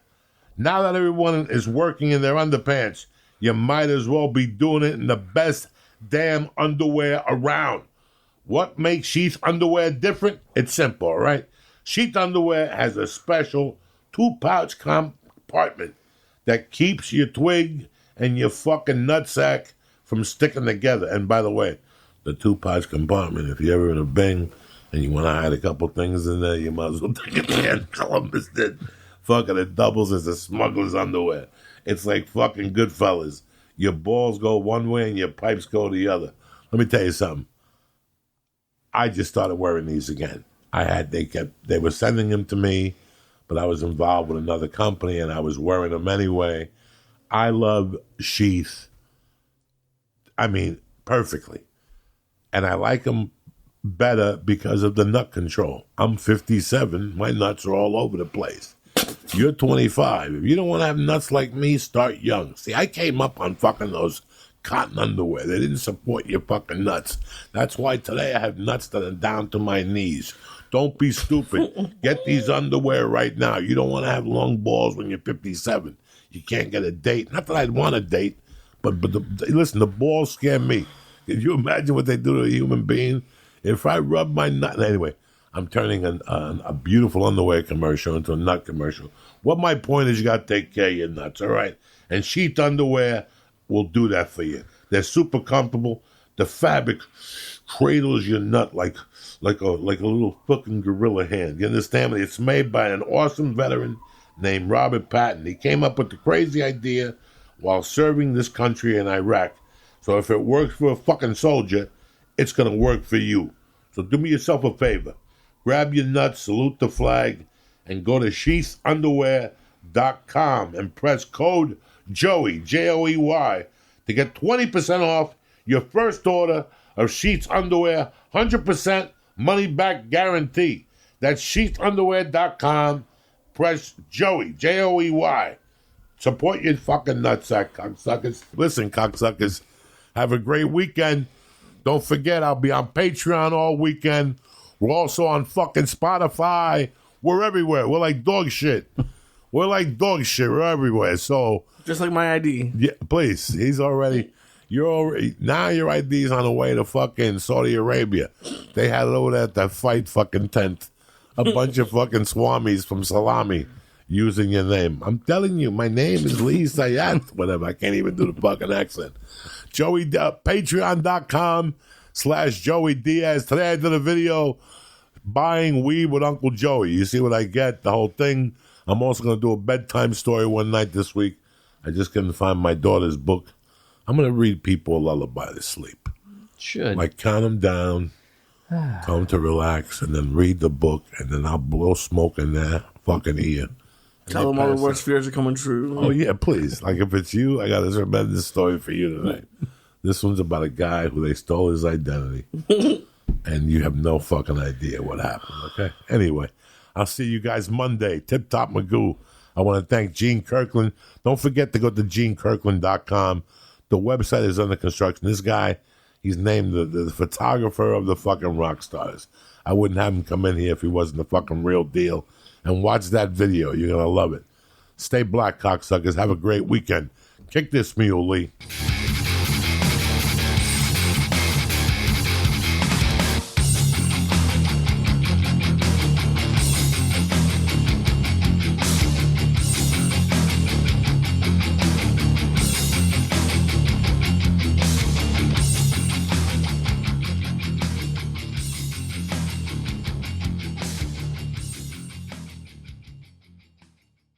Now that everyone is working in their underpants, you might as well be doing it in the best damn underwear around. What makes Sheath Underwear different? It's simple, all right? Sheath Underwear has a special 2-pouch compartment that keeps your twig and your fucking nutsack from sticking together. And by the way, the 2-pouch compartment, if you're ever in a Bing and you want to hide a couple things in there, you might as well take it there. Columbus did. Fucking it doubles as a smuggler's underwear. It's like fucking Goodfellas. Your balls go one way and your pipes go the other. Let me tell you something. I just started wearing these again. They were sending them to me, but I was involved with another company and I was wearing them anyway. I love Sheath. I mean, perfectly. And I like them better because of the nut control. I'm 57. My nuts are all over the place. You're 25. If you don't want to have nuts like me, start young. See, I came up on fucking those cotton underwear. They didn't support your fucking nuts. That's why today I have nuts that are down to my knees. Don't be stupid. Get these underwear right now. You don't want to have long balls when you're 57. You can't get a date. Not that I'd want a date, but listen, the balls scare me. Can you imagine what they do to a human being? If I rub my nut... Anyway, I'm turning a beautiful underwear commercial into a nut commercial. What my point is, you got to take care of your nuts, all right? And Sheath Underwear will do that for you. They're super comfortable. The fabric cradles your nut like a little fucking gorilla hand. You understand me? It's made by an awesome veteran named Robert Patton. He came up with the crazy idea while serving this country in Iraq. So if it works for a fucking soldier, it's going to work for you. So do me yourself a favor. Grab your nuts, salute the flag, and go to sheathunderwear.com and press code Joey, Joey, to get 20% off your first order of Sheath's Underwear, 100% money back guarantee. That's sheathunderwear.com. Press Joey, Joey. Support your fucking nutsack, cocksuckers. Listen, cocksuckers, have a great weekend. Don't forget, I'll be on Patreon all weekend. We're also on fucking Spotify. We're everywhere. We're like dog shit. We're everywhere. So just like my ID. Yeah, please. Now your ID's on the way to fucking Saudi Arabia. They had it over there at that fight fucking tent. A bunch of fucking swamis from Salami. using your name. I'm telling you, my name is Lee Syatt. Whatever. I can't even do the fucking accent. Joey, Patreon.com/Joey Diaz. Today I did a video buying weed with Uncle Joey. You see what I get? The whole thing. I'm also going to do a bedtime story one night this week. I just couldn't find my daughter's book. I'm going to read people a lullaby to sleep. Should. Like count them down, tell them to relax, and then read the book, and then I'll blow smoke in their fucking ear. Tell them all the worst fears are coming true. Oh, yeah, please. Like, if it's you, I got a tremendous story for you tonight. This one's about a guy who they stole his identity, and you have no fucking idea what happened, okay? Anyway, I'll see you guys Monday. Tip Top Magoo. I want to thank Gene Kirkland. Don't forget to go to genekirkland.com. The website is under construction. This guy, he's named the photographer of the fucking rock stars. I wouldn't have him come in here if he wasn't the fucking real deal. And watch that video. You're going to love it. Stay black, cocksuckers. Have a great weekend. Kick this mule, Lee.